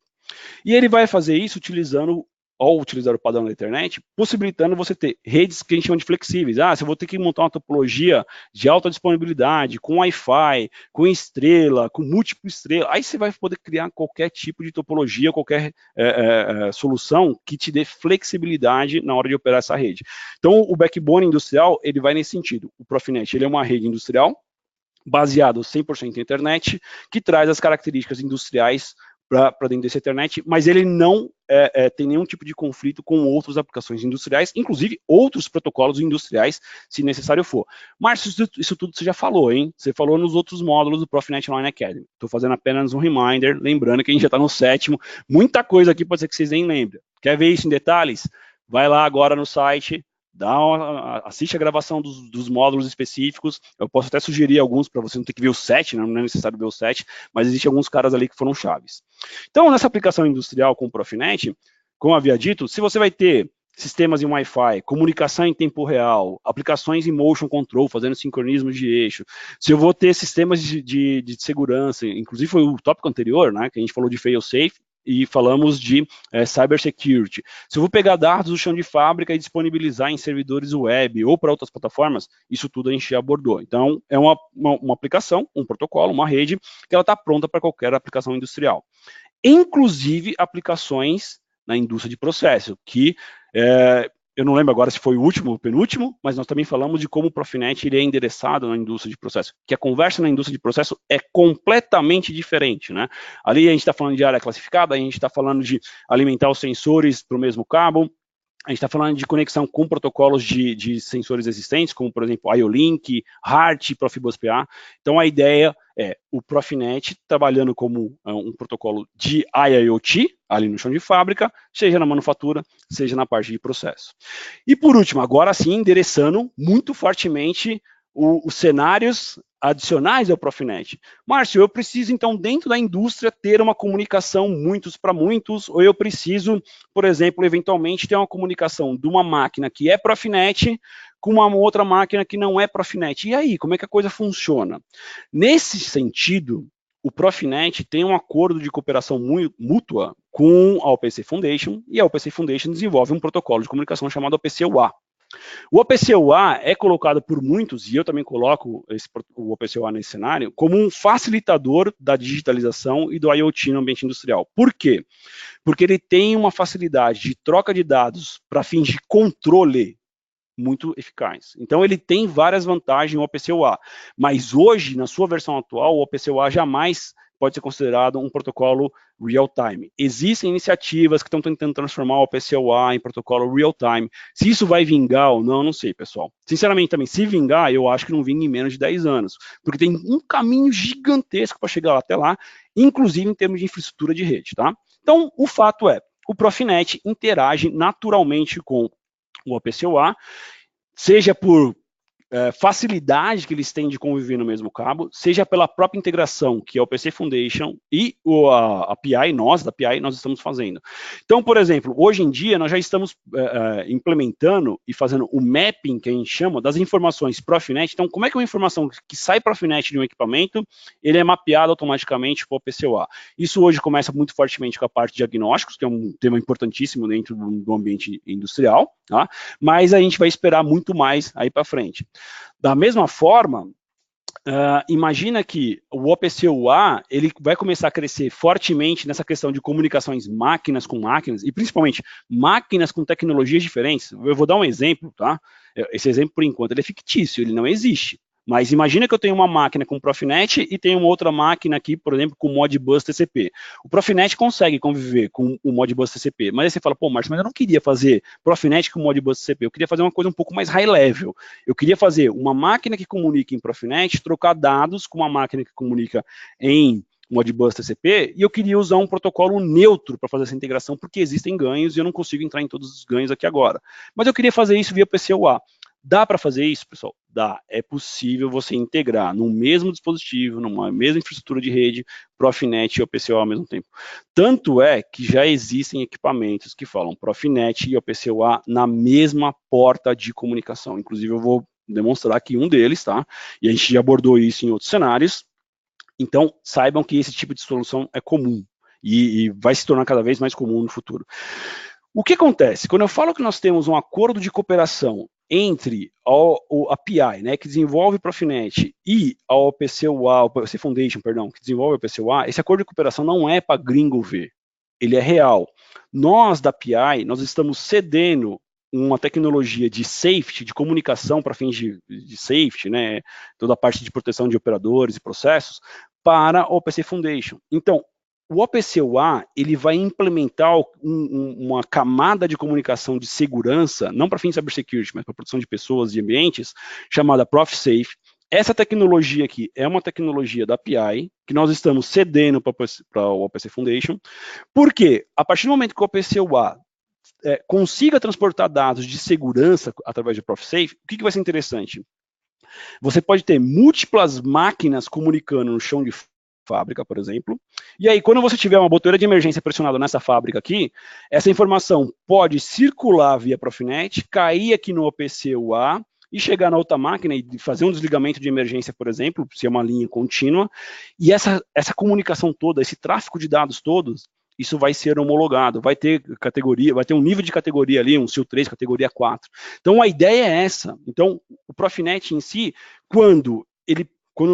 E ele vai fazer isso utilizando, ao utilizar o padrão da internet, possibilitando você ter redes que a gente chama de flexíveis. Se eu vou ter que montar uma topologia de alta disponibilidade, com Wi-Fi, com estrela, com múltiplo estrela, aí você vai poder criar qualquer tipo de topologia, qualquer solução que te dê flexibilidade na hora de operar essa rede. Então, o backbone industrial, ele vai nesse sentido. O Profinet, ele é uma rede industrial, baseado 100% em internet, que traz as características industriais para dentro desse internet, mas ele não tem nenhum tipo de conflito com outras aplicações industriais, inclusive outros protocolos industriais, se necessário for. Márcio, isso tudo você já falou, hein? Você falou nos outros módulos do Profinet Online Academy. Estou fazendo apenas um reminder, lembrando que a gente já está no 7º. Muita coisa aqui pode ser que vocês nem lembrem. Quer ver isso em detalhes? Vai lá agora no site, assiste a gravação dos módulos específicos. Eu posso até sugerir alguns para você não ter que ver o 7, não é necessário ver o 7, mas existem alguns caras ali que foram chaves. Então, nessa aplicação industrial com o Profinet, como havia dito, se você vai ter sistemas em Wi-Fi, comunicação em tempo real, aplicações em motion control, fazendo sincronismo de eixo, se eu vou ter sistemas de segurança, inclusive foi o tópico anterior, né, que a gente falou de fail-safe, e falamos de cybersecurity. Se eu vou pegar dados do chão de fábrica e disponibilizar em servidores web ou para outras plataformas, isso tudo a gente já abordou. Então, é uma aplicação, um protocolo, uma rede, que ela está pronta para qualquer aplicação industrial. Inclusive aplicações na indústria de processo, que eu não lembro agora se foi o último ou o penúltimo, mas nós também falamos de como o Profinet ele é endereçado na indústria de processo, que a conversa na indústria de processo é completamente diferente, né? Ali a gente está falando de área classificada, a gente está falando de alimentar os sensores para o mesmo cabo, a gente está falando de conexão com protocolos de sensores existentes, como, por exemplo, IO-Link, HART, Profibus PA. Então, a ideia é o Profinet trabalhando como um protocolo de IoT, ali no chão de fábrica, seja na manufatura, seja na parte de processo. E, por último, agora sim, endereçando muito fortemente os cenários adicionais ao Profinet. Márcio, eu preciso, então, dentro da indústria, ter uma comunicação muitos para muitos, ou eu preciso, por exemplo, eventualmente ter uma comunicação de uma máquina que é Profinet com uma outra máquina que não é Profinet. E aí, como é que a coisa funciona? Nesse sentido, o Profinet tem um acordo de cooperação mútua com a OPC Foundation, e a OPC Foundation desenvolve um protocolo de comunicação chamado OPC-UA. O OPC-UA é colocado por muitos, e eu também coloco o OPC-UA nesse cenário, como um facilitador da digitalização e do IoT no ambiente industrial. Por quê? Porque ele tem uma facilidade de troca de dados para fins de controle muito eficaz. Então, ele tem várias vantagens no OPC-UA, mas hoje, na sua versão atual, o OPC-UA jamais pode ser considerado um protocolo real-time. Existem iniciativas que estão tentando transformar o OPC-UA em protocolo real-time. Se isso vai vingar ou não, não sei, pessoal. Sinceramente, também, se vingar, eu acho que não vinga em menos de 10 anos, porque tem um caminho gigantesco para chegar até lá, inclusive em termos de infraestrutura de rede, tá? Então, o fato é, o Profinet interage naturalmente com o OPC-UA, seja por facilidade que eles têm de conviver no mesmo cabo, seja pela própria integração que a OPC Foundation e a PI, nós da PI, nós estamos fazendo. Então, por exemplo, hoje em dia nós já estamos implementando e fazendo o mapping, que a gente chama, das informações Profinet. Então, como é que uma informação que sai Profinet de um equipamento, ele é mapeado automaticamente para o OPC-UA. Isso hoje começa muito fortemente com a parte de diagnósticos, que é um tema importantíssimo dentro do ambiente industrial, tá? Mas a gente vai esperar muito mais aí para frente. Da mesma forma, imagina que o OPC-UA ele vai começar a crescer fortemente nessa questão de comunicações máquinas com máquinas, e principalmente máquinas com tecnologias diferentes. Eu vou dar um exemplo, tá? Esse exemplo, por enquanto, ele é fictício, ele não existe. Mas imagina que eu tenho uma máquina com Profinet e tenho uma outra máquina aqui, por exemplo, com Modbus TCP. O Profinet consegue conviver com o Modbus TCP, mas aí você fala, pô, Márcio, mas eu não queria fazer Profinet com Modbus TCP, eu queria fazer uma coisa um pouco mais high level. Eu queria fazer uma máquina que comunica em Profinet, trocar dados com uma máquina que comunica em Modbus TCP, e eu queria usar um protocolo neutro para fazer essa integração, porque existem ganhos e eu não consigo entrar em todos os ganhos aqui agora. Mas eu queria fazer isso via OPC-UA. Dá para fazer isso, pessoal? Dá. É possível você integrar no mesmo dispositivo, numa mesma infraestrutura de rede, Profinet e OPC-UA ao mesmo tempo. Tanto é que já existem equipamentos que falam Profinet e OPC-UA na mesma porta de comunicação. Inclusive, eu vou demonstrar aqui um deles, tá? E a gente já abordou isso em outros cenários. Então, saibam que esse tipo de solução é comum e vai se tornar cada vez mais comum no futuro. O que acontece? Quando eu falo que nós temos um acordo de cooperação entre a PI, né, que desenvolve o Profinet, e a OPC-UA, OPC Foundation, perdão, que desenvolve o OPC-UA, esse acordo de cooperação não é para gringo ver, ele é real. Nós, da PI, nós estamos cedendo uma tecnologia de safety, de comunicação para fins de safety, né, toda a parte de proteção de operadores e processos, para a OPC Foundation. Então, o OPC-UA, ele vai implementar uma camada de comunicação de segurança, não para fins de cybersecurity, mas para proteção de pessoas e ambientes, chamada ProfSafe. Essa tecnologia aqui é uma tecnologia da PI, que nós estamos cedendo para o OPC Foundation, porque a partir do momento que o OPC-UA consiga transportar dados de segurança através de ProfSafe, o que vai ser interessante? Você pode ter múltiplas máquinas comunicando no chão de fábrica, por exemplo, e aí quando você tiver uma botoeira de emergência pressionada nessa fábrica aqui, essa informação pode circular via Profinet, cair aqui no OPC-UA e chegar na outra máquina e fazer um desligamento de emergência, por exemplo, se é uma linha contínua, e essa comunicação toda, esse tráfego de dados todos, isso vai ser homologado, vai ter categoria, vai ter um nível de categoria ali, um SIL 3, categoria 4. Então a ideia é essa. Então o Profinet em si, quando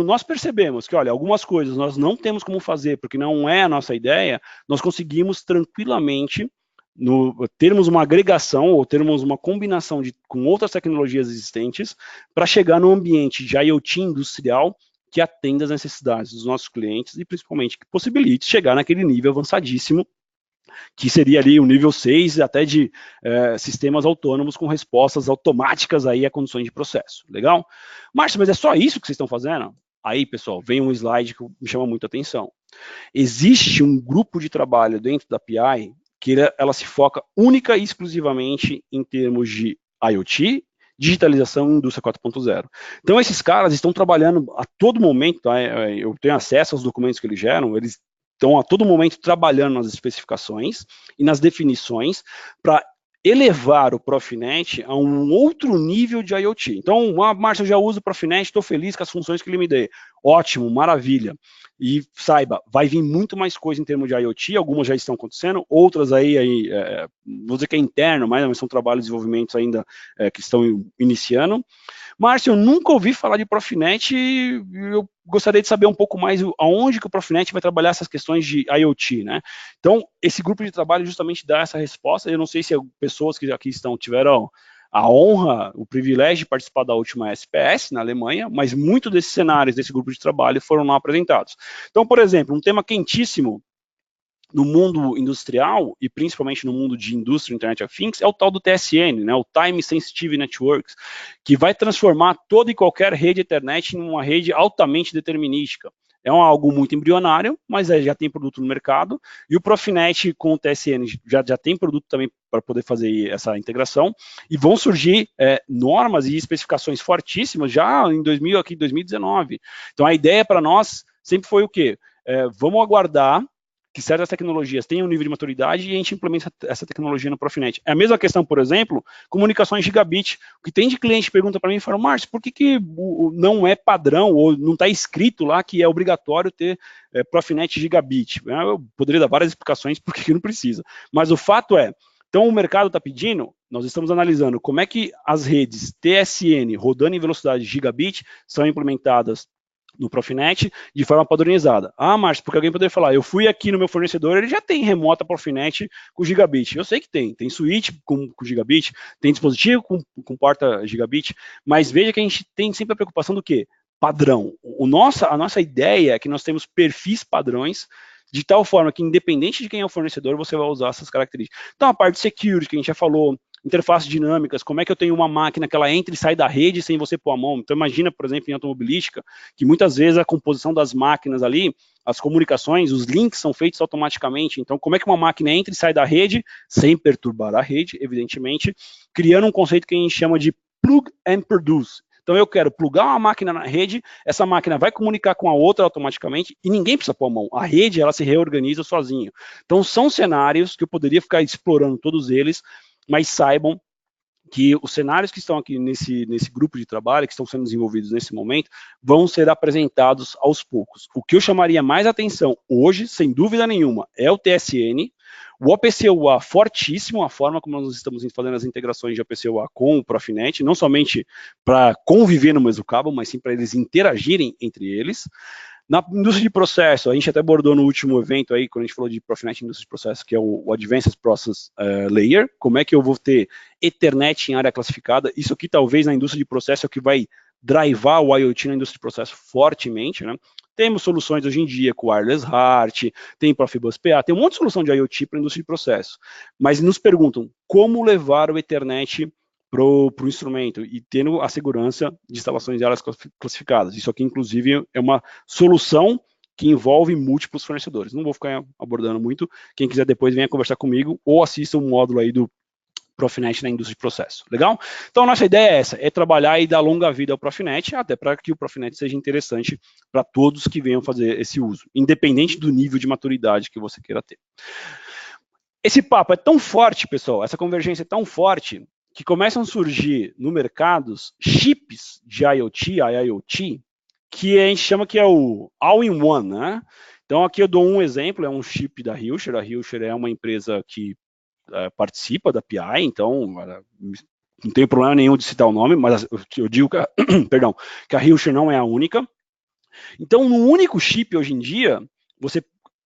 nós percebemos que, olha, algumas coisas nós não temos como fazer porque não é a nossa ideia, nós conseguimos tranquilamente termos uma agregação ou termos uma combinação com outras tecnologias existentes para chegar no ambiente de IoT industrial que atenda às necessidades dos nossos clientes e principalmente que possibilite chegar naquele nível avançadíssimo, que seria ali o nível 6 até de sistemas autônomos com respostas automáticas aí a condições de processo. Legal? Márcio, mas é só isso que vocês estão fazendo? Aí, pessoal, vem um slide que me chama muita atenção. Existe um grupo de trabalho dentro da PI que ela se foca única e exclusivamente em termos de IoT, digitalização e indústria 4.0. Então, esses caras estão trabalhando a todo momento, tá? Eu tenho acesso aos documentos que eles geram, eles estão a todo momento trabalhando nas especificações e nas definições para elevar o Profinet a um outro nível de IoT. Então, Márcio, eu já uso o Profinet, estou feliz com as funções que ele me dê. Ótimo, maravilha. E saiba, vai vir muito mais coisa em termos de IoT, algumas já estão acontecendo, outras aí vou dizer que é interno, mas são trabalhos de desenvolvimento ainda que estão iniciando. Márcio, eu nunca ouvi falar de Profinet e eu gostaria de saber um pouco mais aonde que o Profinet vai trabalhar essas questões de IoT, né? Então, esse grupo de trabalho justamente dá essa resposta. Eu não sei se pessoas que aqui estão tiveram a honra, o privilégio de participar da última SPS na Alemanha, mas muitos desses cenários desse grupo de trabalho foram lá apresentados. Então, por exemplo, um tema quentíssimo no mundo industrial, e principalmente no mundo de indústria Internet of Things, é o tal do TSN, né, o Time Sensitive Networks, que vai transformar toda e qualquer rede Ethernet em uma rede altamente determinística. É algo muito embrionário, mas já tem produto no mercado, e o Profinet com o TSN já tem produto também para poder fazer essa integração, e vão surgir normas e especificações fortíssimas já em 2019. Então a ideia para nós sempre foi o quê? Vamos aguardar que certas tecnologias tenham um nível de maturidade e a gente implementa essa tecnologia no Profinet. É a mesma questão, por exemplo, comunicações gigabit. O que tem de cliente pergunta para mim e fala, Márcio, por que não é padrão ou não está escrito lá que é obrigatório ter Profinet gigabit? Eu poderia dar várias explicações por que não precisa. Mas o fato é, então o mercado está pedindo, nós estamos analisando como é que as redes TSN rodando em velocidade gigabit são implementadas no Profinet de forma padronizada. Ah, Márcio, porque alguém poderia falar, eu fui aqui no meu fornecedor, ele já tem remota Profinet com gigabit. Eu sei que tem switch com gigabit, tem dispositivo com porta gigabit, mas veja que a gente tem sempre a preocupação do quê? Padrão. A nossa ideia é que nós temos perfis padrões de tal forma que, independente de quem é o fornecedor, você vai usar essas características. Então, a parte de security, que a gente já falou, interfaces dinâmicas, como é que eu tenho uma máquina que ela entra e sai da rede sem você pôr a mão. Então, imagina, por exemplo, em automobilística, que muitas vezes a composição das máquinas ali, as comunicações, os links são feitos automaticamente. Então, como é que uma máquina entra e sai da rede, sem perturbar a rede, evidentemente, criando um conceito que a gente chama de plug and produce. Então, eu quero plugar uma máquina na rede, essa máquina vai comunicar com a outra automaticamente e ninguém precisa pôr a mão. A rede, ela se reorganiza sozinha. Então, são cenários que eu poderia ficar explorando todos eles, mas saibam que os cenários que estão aqui nesse grupo de trabalho, que estão sendo desenvolvidos nesse momento, vão ser apresentados aos poucos. O que eu chamaria mais atenção hoje, sem dúvida nenhuma, é o TSN, o OPC-UA fortíssimo, a forma como nós estamos fazendo as integrações de OPC-UA com o Profinet, não somente para conviver no mesmo cabo, mas sim para eles interagirem entre eles. Na indústria de processo, a gente até abordou no último evento aí, quando a gente falou de Profinet indústria de processo, que é o Advanced Process Layer, como é que eu vou ter Ethernet em área classificada, isso aqui talvez na indústria de processo é o que vai drivar o IoT na indústria de processo fortemente, né? Temos soluções hoje em dia com Wireless Heart, tem Profibus PA, tem um monte de solução de IoT para a indústria de processo, mas nos perguntam como levar o Ethernet para o instrumento e tendo a segurança de instalações de áreas classificadas. Isso aqui, inclusive, é uma solução que envolve múltiplos fornecedores. Não vou ficar abordando muito. Quem quiser depois venha conversar comigo ou assista um módulo aí do Profinet na indústria de processo. Legal? Então, a nossa ideia é essa, é trabalhar e dar longa vida ao Profinet, até para que o Profinet seja interessante para todos que venham fazer esse uso, independente do nível de maturidade que você queira ter. Esse papo é tão forte, pessoal, essa convergência é tão forte, que começam a surgir no mercado chips de IoT, IIoT, que a gente chama que é o all-in-one, né? Então, aqui eu dou um exemplo, é um chip da Hilscher. A Hilscher é uma empresa que participa da PI, então não tem problema nenhum de citar o nome, mas eu digo que perdão, que a Hilscher não é a única. Então, no único chip hoje em dia,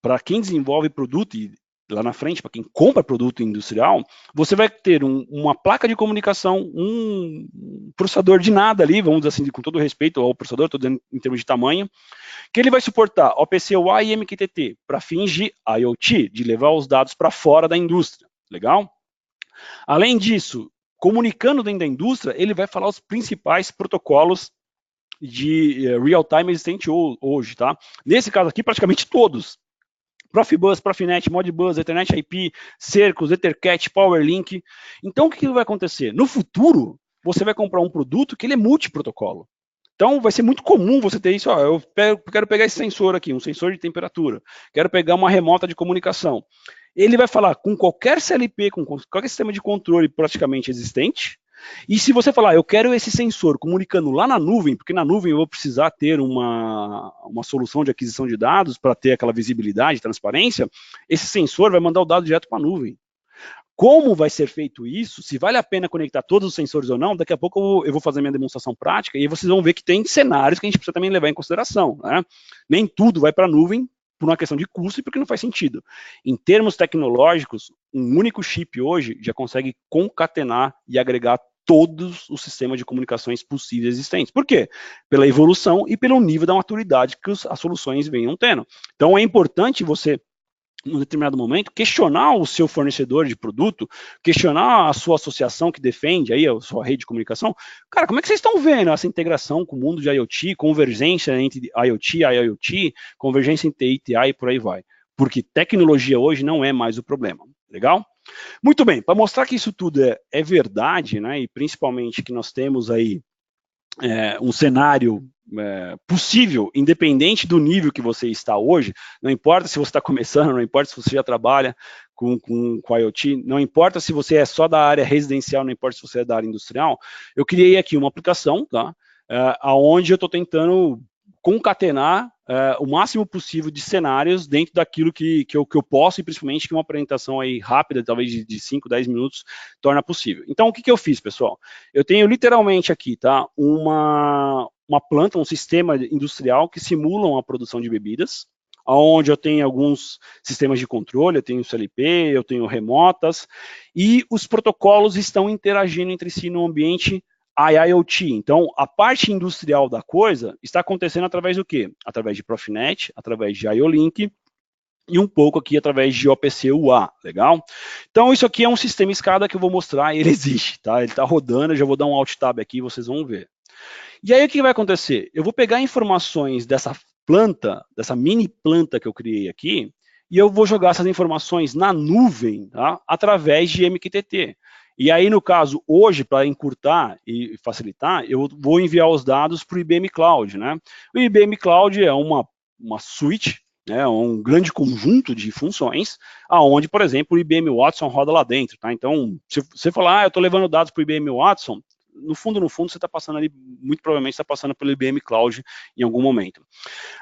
para quem desenvolve produto e lá na frente, para quem compra produto industrial, você vai ter uma placa de comunicação, um processador de nada ali, vamos dizer assim, com todo respeito ao processador, estou dizendo em termos de tamanho, que ele vai suportar OPC-UA e MQTT para fins de IoT, de levar os dados para fora da indústria. Legal? Além disso, comunicando dentro da indústria, ele vai falar os principais protocolos de real-time existente hoje, tá? Nesse caso aqui, praticamente todos. Profibus, Profinet, Modbus, Ethernet IP, Cercos, Ethercat, PowerLink. Então, o que vai acontecer? No futuro, você vai comprar um produto que ele é multiprotocolo. Então, vai ser muito comum você ter isso. Ó, quero pegar esse sensor aqui, um sensor de temperatura. Quero pegar uma remota de comunicação. ele vai falar com qualquer CLP, com qualquer sistema de controle praticamente existente. E se você falar, eu quero esse sensor comunicando lá na nuvem, porque na nuvem eu vou precisar ter uma solução de aquisição de dados para ter aquela visibilidade, transparência, esse sensor vai mandar o dado direto para a nuvem. Como vai ser feito isso, se vale a pena conectar todos os sensores ou não, daqui a pouco eu vou fazer minha demonstração prática e vocês vão ver que tem cenários que a gente precisa também levar em consideração. Né? Nem tudo vai para a nuvem por uma questão de custo e porque não faz sentido. Em termos tecnológicos, um único chip hoje já consegue concatenar e agregar todos os sistemas de comunicações possíveis existentes. Por quê? Pela evolução e pelo nível da maturidade que as soluções venham tendo. Então é importante você, num determinado momento, questionar o seu fornecedor de produto, questionar a sua associação que defende aí a sua rede de comunicação. Cara, como é que vocês estão vendo essa integração com o mundo de IoT, convergência entre IoT e IoT, convergência entre ATI e por aí vai? Porque tecnologia hoje não é mais o problema. Legal? Muito bem, para mostrar que isso tudo é verdade, né, e principalmente que nós temos aí um cenário possível, independente do nível que você está hoje, não importa se você está começando, não importa se você já trabalha com IoT, não importa se você é só da área residencial, não importa se você é da área industrial, eu criei aqui uma aplicação, tá, onde eu estou tentando concatenar o máximo possível de cenários dentro daquilo que eu posso, e principalmente que uma apresentação aí rápida, talvez de 5, 10 minutos, torna possível. Então, o que eu fiz, pessoal? Eu tenho literalmente aqui, tá, uma planta, um sistema industrial que simulam a produção de bebidas, onde eu tenho alguns sistemas de controle, eu tenho CLP, eu tenho remotas, e os protocolos estão interagindo entre si no ambiente IoT. Então, a parte industrial da coisa está acontecendo através do quê? Através de Profinet, através de IO-Link e um pouco aqui através de OPC UA, legal? Então, isso aqui é um sistema escada que eu vou mostrar, ele existe, tá? Ele está rodando, eu já vou dar um Alt Tab aqui, vocês vão ver. E aí, o que vai acontecer? Eu vou pegar informações dessa planta, dessa mini planta que eu criei aqui, e eu vou jogar essas informações na nuvem, tá? Através de MQTT. E aí, no caso, hoje, para encurtar e facilitar, eu vou enviar os dados para o IBM Cloud, né? O IBM Cloud é uma suite, né, um grande conjunto de funções, aonde, por exemplo, o IBM Watson roda lá dentro, tá? Então, se você falar, eu estou levando dados para o IBM Watson, no fundo, você está passando ali, muito provavelmente está passando pelo IBM Cloud em algum momento.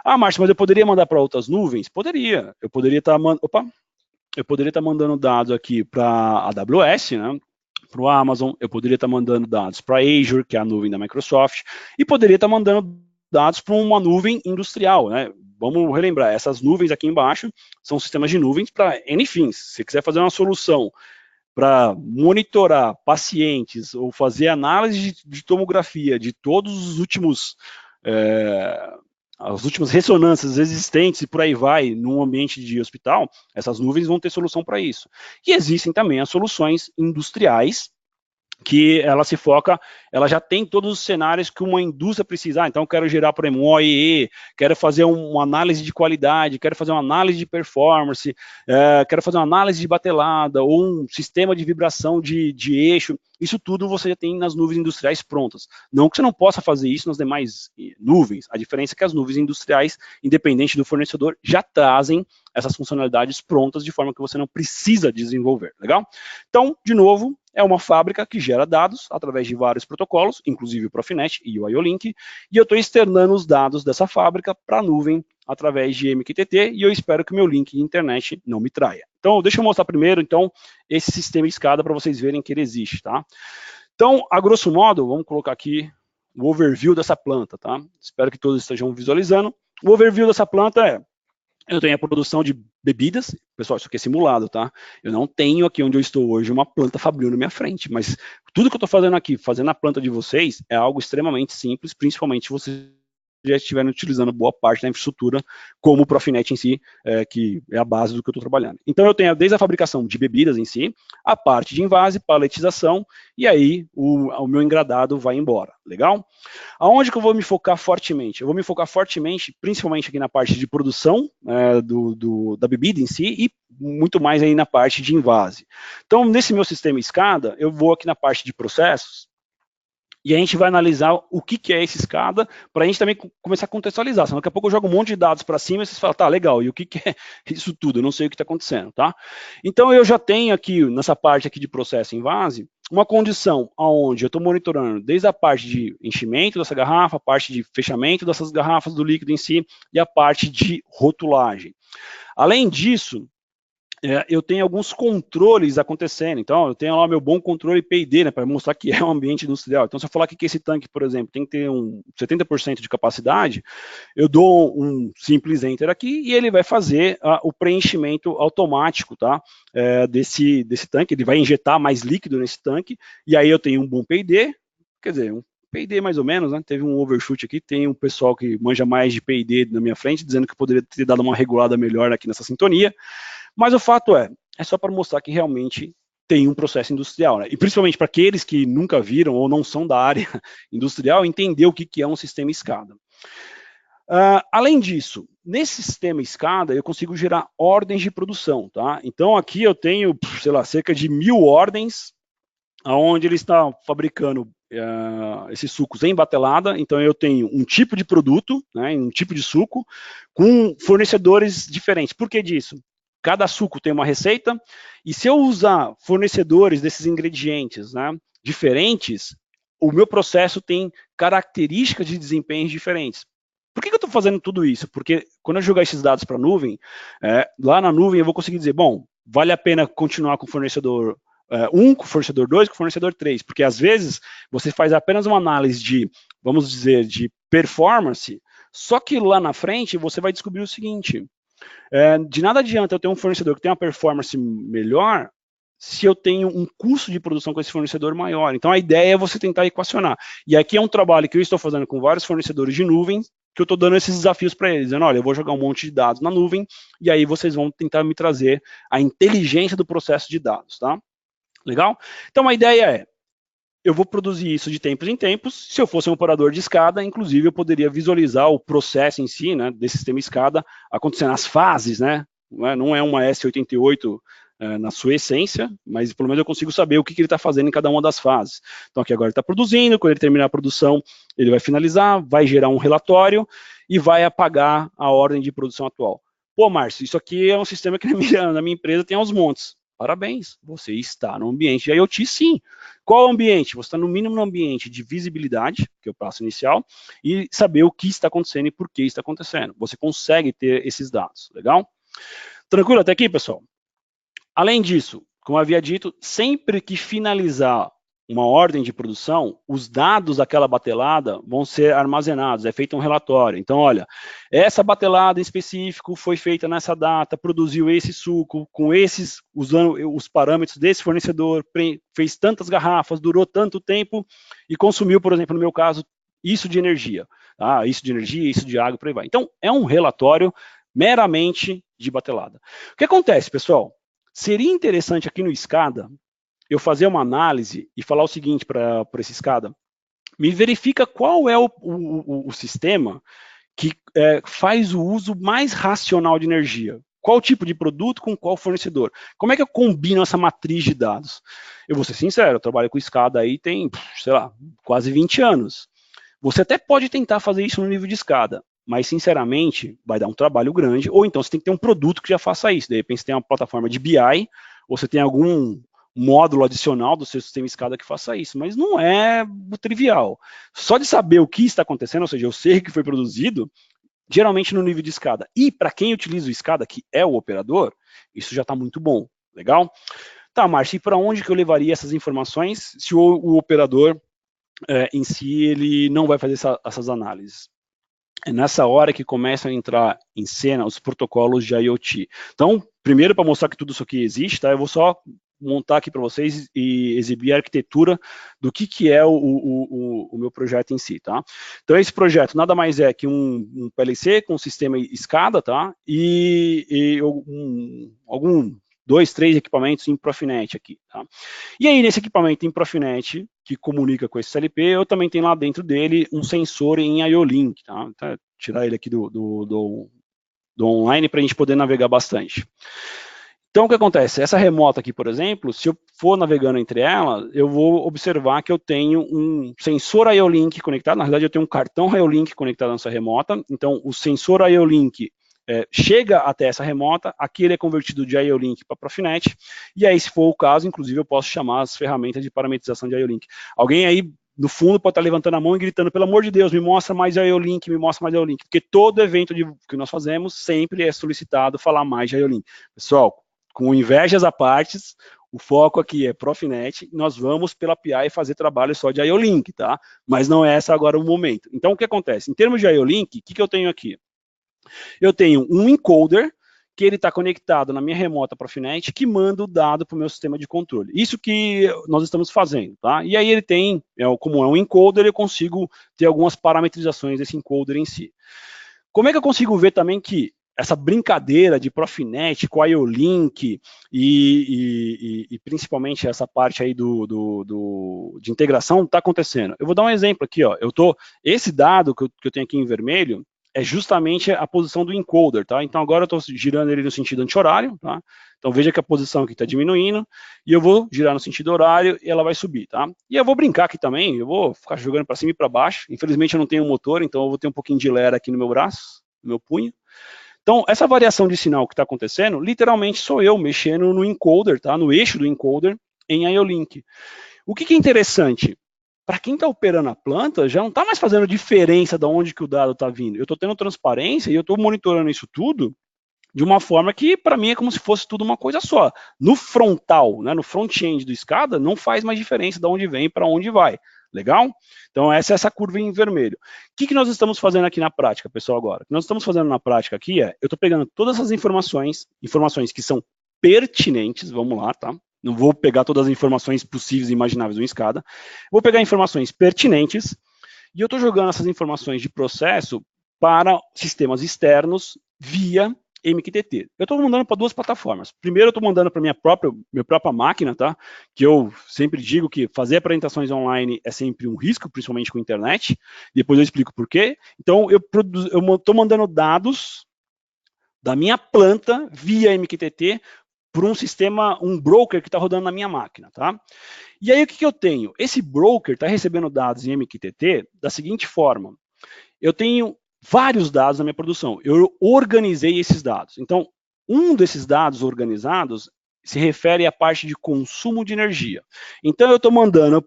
Ah, Márcio, mas eu poderia mandar para outras nuvens? Poderia. Eu poderia estar mandando dados aqui para a AWS, né? Para o Amazon, eu poderia estar mandando dados para a Azure, que é a nuvem da Microsoft, e poderia estar mandando dados para uma nuvem industrial, né? Vamos relembrar, essas nuvens aqui embaixo são sistemas de nuvens para N fins. Se você quiser fazer uma solução para monitorar pacientes ou fazer análise de tomografia de todos os últimos as últimas ressonâncias existentes e por aí vai, num ambiente de hospital, essas nuvens vão ter solução para isso. E existem também as soluções industriais, que ela se foca, ela já tem todos os cenários que uma indústria precisa. Então, eu quero gerar, por exemplo, um OEE, quero fazer uma análise de qualidade, quero fazer uma análise de performance, quero fazer uma análise de batelada, ou um sistema de vibração de eixo. Isso tudo você já tem nas nuvens industriais prontas. Não que você não possa fazer isso nas demais nuvens. A diferença é que as nuvens industriais, independente do fornecedor, já trazem essas funcionalidades prontas de forma que você não precisa desenvolver, legal? Então, de novo, é uma fábrica que gera dados através de vários protocolos, inclusive o Profinet e o IO-Link, e eu estou externando os dados dessa fábrica para a nuvem através de MQTT, e eu espero que o meu link de internet não me traia. Então, deixa eu mostrar primeiro, então, esse sistema escada para vocês verem que ele existe, tá? Então, a grosso modo, vamos colocar aqui o overview dessa planta, tá? Espero que todos estejam visualizando. O overview dessa planta é: eu tenho a produção de bebidas, pessoal, isso aqui é simulado, tá? Eu não tenho aqui onde eu estou hoje uma planta fabril na minha frente, mas tudo que eu estou fazendo aqui, fazendo a planta de vocês, é algo extremamente simples, principalmente se vocês já estiverem utilizando boa parte da infraestrutura, como o Profinet em si, que é a base do que eu estou trabalhando. Então, eu tenho desde a fabricação de bebidas em si, a parte de envase, paletização, e aí o meu engradado vai embora, legal? Aonde que eu vou me focar fortemente? Eu vou me focar fortemente, principalmente aqui na parte de produção da bebida em si, e muito mais aí na parte de envase. Então, nesse meu sistema escada, eu vou aqui na parte de processos, E a gente vai analisar o que é esse SCADA, para a gente também começar a contextualizar. Senão daqui a pouco eu jogo um monte de dados para cima e vocês falam, tá, legal, e o que é isso tudo? Eu não sei o que está acontecendo, tá? Então eu já tenho aqui, nessa parte aqui de processo em vase, uma condição onde eu estou monitorando desde a parte de enchimento dessa garrafa, a parte de fechamento dessas garrafas do líquido em si e a parte de rotulagem. Além disso, eu tenho alguns controles acontecendo. Então, eu tenho lá meu bom controle P&D, né, para mostrar que é um ambiente industrial. Então, se eu falar que esse tanque, por exemplo, tem que ter 70% de capacidade, eu dou um simples enter aqui e ele vai fazer o preenchimento automático, tá, desse tanque. Ele vai injetar mais líquido nesse tanque e aí eu tenho um bom P&D, quer dizer, um P&D mais ou menos, né? Teve um overshoot aqui, tem um pessoal que manja mais de P&D na minha frente, dizendo que eu poderia ter dado uma regulada melhor aqui nessa sintonia. Mas o fato é só para mostrar que realmente tem um processo industrial, né? E principalmente para aqueles que nunca viram ou não são da área industrial, entender o que é um sistema SCADA. Além disso, nesse sistema SCADA, eu consigo gerar ordens de produção, tá? Então aqui eu tenho, sei lá, cerca de 1000 ordens, onde ele está fabricando esses sucos em batelada. Então eu tenho um tipo de produto, né, um tipo de suco, com fornecedores diferentes. Por que disso? Cada suco tem uma receita, e se eu usar fornecedores desses ingredientes, né, diferentes, o meu processo tem características de desempenho diferentes. Por que eu estou fazendo tudo isso? Porque quando eu jogar esses dados para a nuvem, lá na nuvem eu vou conseguir dizer, bom, vale a pena continuar com o fornecedor 1, com o fornecedor 2, com o fornecedor 3, porque às vezes você faz apenas uma análise de, vamos dizer, de performance, só que lá na frente você vai descobrir o seguinte, de nada adianta eu ter um fornecedor que tem uma performance melhor se eu tenho um custo de produção com esse fornecedor maior. Então a ideia é você tentar equacionar. E aqui é um trabalho que eu estou fazendo com vários fornecedores de nuvem, que eu estou dando esses desafios para eles, dizendo, olha, eu vou jogar um monte de dados na nuvem, e aí vocês vão tentar me trazer a inteligência do processo de dados, tá? Legal? Então a ideia é, eu vou produzir isso de tempos em tempos. Se eu fosse um operador de escada, inclusive eu poderia visualizar o processo em si, né, desse sistema escada, acontecendo as fases, né? Não é uma S88 na sua essência, mas pelo menos eu consigo saber o que ele está fazendo em cada uma das fases. Então aqui agora ele está produzindo, quando ele terminar a produção, ele vai finalizar, vai gerar um relatório e vai apagar a ordem de produção atual. Pô, Márcio, isso aqui é um sistema que na minha empresa tem aos montes. Parabéns, você está no ambiente de IoT, sim. Qual ambiente? Você está no mínimo no ambiente de visibilidade, que é o passo inicial, e saber o que está acontecendo e por que está acontecendo. Você consegue ter esses dados, legal? Tranquilo até aqui, pessoal? Além disso, como eu havia dito, sempre que finalizar uma ordem de produção, os dados daquela batelada vão ser armazenados, é feito um relatório. Então, olha, essa batelada em específico foi feita nessa data, produziu esse suco, com esses, usando os parâmetros desse fornecedor, fez tantas garrafas, durou tanto tempo e consumiu, por exemplo, no meu caso, isso de energia. Isso de energia, isso de água, por aí vai. Então, é um relatório meramente de batelada. O que acontece, pessoal? Seria interessante aqui no SCADA eu fazer uma análise e falar o seguinte para esse SCADA, me verifica qual é o sistema que faz o uso mais racional de energia. Qual tipo de produto com qual fornecedor? Como é que eu combino essa matriz de dados? Eu vou ser sincero, eu trabalho com SCADA aí tem, sei lá, quase 20 anos. Você até pode tentar fazer isso no nível de SCADA, mas, sinceramente, vai dar um trabalho grande, ou então você tem que ter um produto que já faça isso. De repente, você tem uma plataforma de BI, ou você tem algum módulo adicional do seu sistema SCADA que faça isso, mas não é trivial. Só de saber o que está acontecendo, ou seja, eu sei que foi produzido, geralmente no nível de SCADA. E para quem utiliza o SCADA, que é o operador, isso já está muito bom, legal? Tá, Márcio, e para onde que eu levaria essas informações se o operador em si ele não vai fazer essas análises? É nessa hora que começam a entrar em cena os protocolos de IoT. Então, primeiro, para mostrar que tudo isso aqui existe, tá? Eu vou só montar aqui para vocês e exibir a arquitetura do que é o meu projeto em si, tá? Então, esse projeto nada mais é que um PLC com um sistema SCADA, tá? E algum 2, 3 equipamentos em Profinet aqui, tá? E aí, nesse equipamento em Profinet, que comunica com esse CLP, eu também tenho lá dentro dele um sensor em IO-Link, tá? Então, tirar ele aqui do online para a gente poder navegar bastante. Então, o que acontece? Essa remota aqui, por exemplo, se eu for navegando entre elas, eu vou observar que eu tenho um sensor IO-Link conectado. Na verdade, eu tenho um cartão IO-Link conectado nessa remota. Então, o sensor IO-Link chega até essa remota, aqui ele é convertido de IO-Link para Profinet, e aí, se for o caso, inclusive, eu posso chamar as ferramentas de parametrização de IO-Link. Alguém aí, no fundo, pode estar levantando a mão e gritando, pelo amor de Deus, me mostra mais IO-Link, me mostra mais IO-Link, porque todo evento que nós fazemos sempre é solicitado falar mais de IO-Link. Pessoal, com invejas à parte, o foco aqui é Profinet, nós vamos pela API fazer trabalho só de IO-Link, tá? Mas não é esse agora o momento. Então, o que acontece? Em termos de IO-Link, o que eu tenho aqui? Eu tenho um encoder, que ele está conectado na minha remota Profinet, que manda o dado para o meu sistema de controle. Isso que nós estamos fazendo, tá? E aí ele tem, como é um encoder, eu consigo ter algumas parametrizações desse encoder em si. Como é que eu consigo ver também que essa brincadeira de Profinet com IO-Link e principalmente essa parte aí de integração está acontecendo? Eu vou dar um exemplo aqui, ó. Esse dado que eu tenho aqui em vermelho é justamente a posição do encoder, tá? Então agora eu estou girando ele no sentido anti-horário, tá? Então veja que a posição aqui está diminuindo e eu vou girar no sentido horário e ela vai subir, tá? E eu vou brincar aqui também, eu vou ficar jogando para cima e para baixo. Infelizmente eu não tenho motor, então eu vou ter um pouquinho de lera aqui no meu braço, no meu punho. Então, essa variação de sinal que está acontecendo, literalmente sou eu mexendo no encoder, tá? No eixo do encoder em IO-Link. O que é interessante? Para quem está operando a planta, já não está mais fazendo diferença de onde que o dado está vindo. Eu estou tendo transparência e eu estou monitorando isso tudo de uma forma que, para mim, é como se fosse tudo uma coisa só. No frontal, né, no front-end do SCADA, não faz mais diferença de onde vem para onde vai. Legal? Então, essa é essa curva em vermelho. O que nós estamos fazendo aqui na prática, pessoal, agora? O que nós estamos fazendo na prática aqui eu estou pegando todas as informações que são pertinentes, vamos lá, tá? Não vou pegar todas as informações possíveis e imagináveis do SCADA. Vou pegar informações pertinentes e eu estou jogando essas informações de processo para sistemas externos via MQTT. Eu estou mandando para duas plataformas. Primeiro, eu estou mandando para minha própria máquina, tá? Que eu sempre digo que fazer apresentações online é sempre um risco, principalmente com a internet. Depois eu explico por quê. Então, eu estou mandando dados da minha planta via MQTT para um sistema, um broker que está rodando na minha máquina, tá? E aí, o que eu tenho? Esse broker está recebendo dados em MQTT da seguinte forma. Eu tenho vários dados na minha produção. Eu organizei esses dados. Então, um desses dados organizados se refere à parte de consumo de energia. Então, eu estou mandando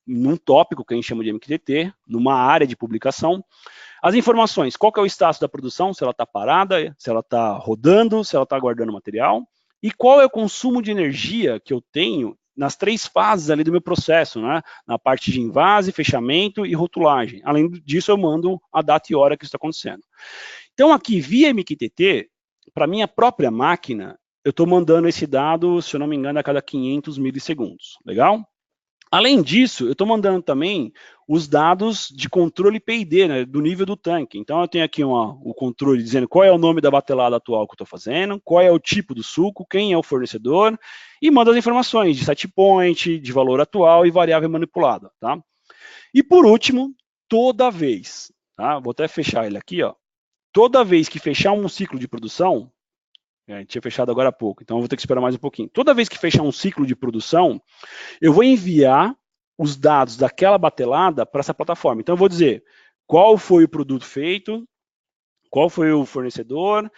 num tópico que a gente chama de MQTT, numa área de publicação, as informações, qual que é o status da produção, se ela está parada, se ela está rodando, se ela está guardando material, e qual é o consumo de energia que eu tenho nas três fases ali do meu processo, né? Na parte de invase, fechamento e rotulagem. Além disso, eu mando a data e hora que isso está acontecendo. Então, aqui, via MQTT, para minha própria máquina, eu estou mandando esse dado, se eu não me engano, a cada 500 milissegundos. Legal? Além disso, eu estou mandando também os dados de controle PID, né, do nível do tanque. Então, eu tenho aqui o controle dizendo qual é o nome da batelada atual que eu estou fazendo, qual é o tipo do suco, quem é o fornecedor, e mando as informações de set point, de valor atual e variável manipulada. Tá? E por último, toda vez, tá? Vou até fechar ele aqui, ó, toda vez que fechar um ciclo de produção, tinha fechado agora há pouco, então eu vou ter que esperar mais um pouquinho. Toda vez que fechar um ciclo de produção, eu vou enviar os dados daquela batelada para essa plataforma. Então, eu vou dizer qual foi o produto feito, qual foi o fornecedor,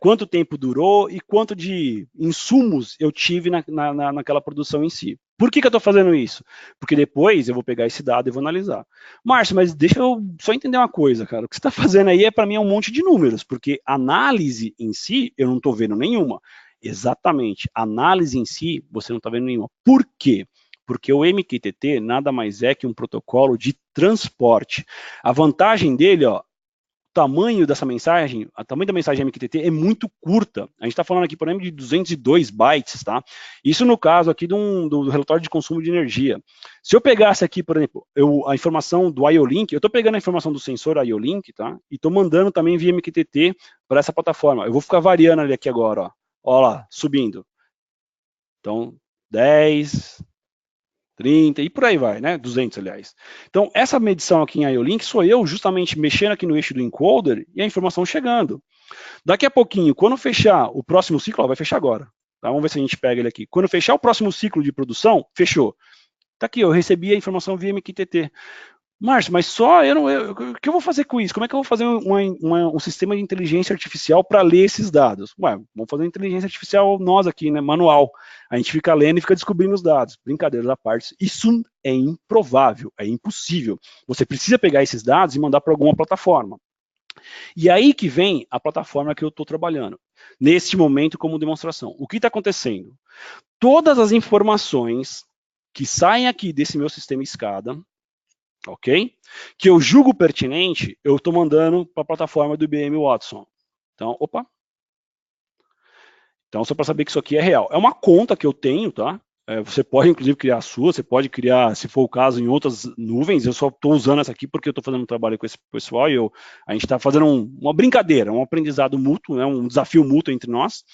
quanto tempo durou e quanto de insumos eu tive naquela produção em si. Por que eu estou fazendo isso? Porque depois eu vou pegar esse dado e vou analisar. Márcio, mas deixa eu só entender uma coisa, cara. O que você está fazendo aí para mim é um monte de números, porque análise em si eu não estou vendo nenhuma. Exatamente. Análise em si você não está vendo nenhuma. Por quê? Porque o MQTT nada mais é que um protocolo de transporte. A vantagem dele, ó, o tamanho dessa mensagem, o tamanho da mensagem MQTT é muito curta. A gente está falando aqui, por exemplo, de 202 bytes, tá? Isso no caso aqui do relatório de consumo de energia. Se eu pegasse aqui, por exemplo, a informação do IO-Link, eu estou pegando a informação do sensor IO-Link, tá? E estou mandando também via MQTT para essa plataforma. Eu vou ficar variando ali aqui agora, ó. Ó lá, subindo. Então, 10... 30 e por aí vai, né? 200, aliás. Então, essa medição aqui em IO-Link sou eu justamente mexendo aqui no eixo do encoder e a informação chegando. Daqui a pouquinho, quando fechar o próximo ciclo, ó, vai fechar agora. Tá? Vamos ver se a gente pega ele aqui. Quando fechar o próximo ciclo de produção, fechou. Tá aqui, eu recebi a informação via MQTT. Márcio, mas só o que eu vou fazer com isso? Como é que eu vou fazer um sistema de inteligência artificial para ler esses dados? Ué, vamos fazer inteligência artificial nós aqui, né, manual. A gente fica lendo e fica descobrindo os dados. Brincadeiras à parte, isso é improvável, é impossível. Você precisa pegar esses dados e mandar para alguma plataforma. E aí que vem a plataforma que eu estou trabalhando, neste momento como demonstração. O que está acontecendo? Todas as informações que saem aqui desse meu sistema SCADA, ok? Que eu julgo pertinente, eu estou mandando para a plataforma do IBM Watson. Então, opa. Então, só para saber que isso aqui é real. É uma conta que eu tenho, tá? Você pode, inclusive, criar a sua, você pode criar, se for o caso, em outras nuvens. Eu só estou usando essa aqui porque eu estou fazendo um trabalho com esse pessoal e a gente está fazendo uma brincadeira, um aprendizado mútuo, né, um desafio mútuo entre nós.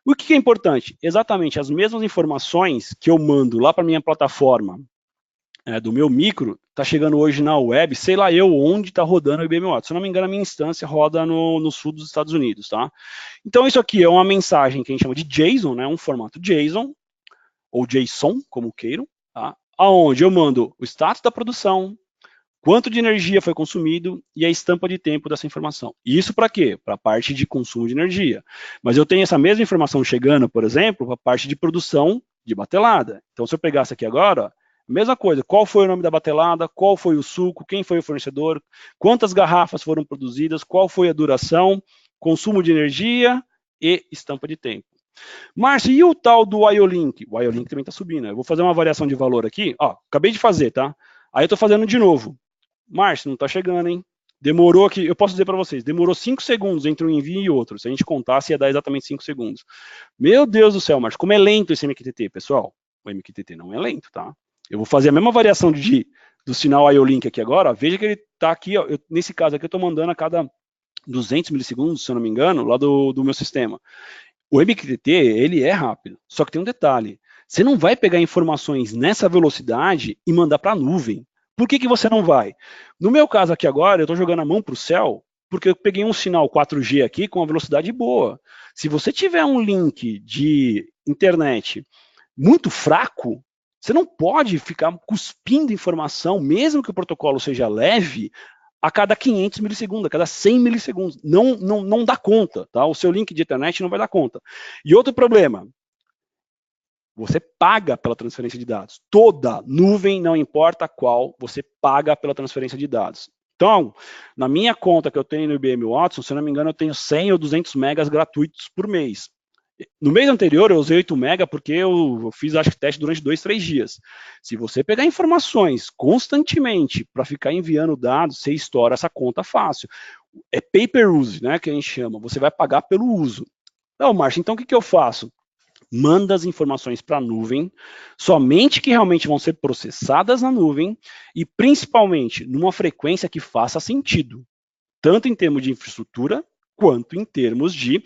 O que é importante? Exatamente as mesmas informações que eu mando lá para a minha plataforma do meu micro, está chegando hoje na web, sei lá eu onde está rodando o IBM Watson. Se eu não me engano, a minha instância roda no sul dos Estados Unidos, tá? Então, isso aqui é uma mensagem que a gente chama de JSON, né? Um formato JSON, ou JSON, como queiram, tá? Aonde eu mando o status da produção, quanto de energia foi consumido e a estampa de tempo dessa informação. Isso para quê? Para a parte de consumo de energia. Mas eu tenho essa mesma informação chegando, por exemplo, para a parte de produção de batelada. Então, se eu pegasse aqui agora, ó, mesma coisa, qual foi o nome da batelada, qual foi o suco, quem foi o fornecedor, quantas garrafas foram produzidas, qual foi a duração, consumo de energia e estampa de tempo. Márcio, e o tal do IO-Link? O IO-Link também está subindo. Eu vou fazer uma variação de valor aqui. Ó, acabei de fazer, tá? Aí eu estou fazendo de novo. Márcio, não está chegando, hein? Demorou aqui, eu posso dizer para vocês, demorou 5 segundos entre um envio e outro. Se a gente contasse, ia dar exatamente 5 segundos. Meu Deus do céu, Márcio, como é lento esse MQTT, pessoal. O MQTT não é lento, tá? Eu vou fazer a mesma variação do sinal IO-Link aqui agora. Ó, veja que ele está aqui, ó, nesse caso aqui eu estou mandando a cada 200 milissegundos, se eu não me engano, lá do meu sistema. O MQTT, ele é rápido, só que tem um detalhe. Você não vai pegar informações nessa velocidade e mandar para a nuvem. Por que você não vai? No meu caso aqui agora, eu estou jogando a mão para o céu, porque eu peguei um sinal 4G aqui com uma velocidade boa. Se você tiver um link de internet muito fraco, você não pode ficar cuspindo informação, mesmo que o protocolo seja leve, a cada 500 milissegundos, a cada 100 milissegundos. Não dá conta, tá? O seu link de internet não vai dar conta. E outro problema, você paga pela transferência de dados. Toda nuvem, não importa qual, você paga pela transferência de dados. Então, na minha conta que eu tenho no IBM Watson, se eu não me engano, eu tenho 100 ou 200 megas gratuitos por mês. No mês anterior, eu usei 8 mega porque eu fiz, acho que, teste durante 2, 3 dias. Se você pegar informações constantemente para ficar enviando dados, você estoura essa conta fácil. É pay-per-use, né, que a gente chama. Você vai pagar pelo uso. Não, Márcio, então o que eu faço? Manda as informações para a nuvem, somente que realmente vão ser processadas na nuvem e, principalmente, numa frequência que faça sentido, tanto em termos de infraestrutura, quanto em termos de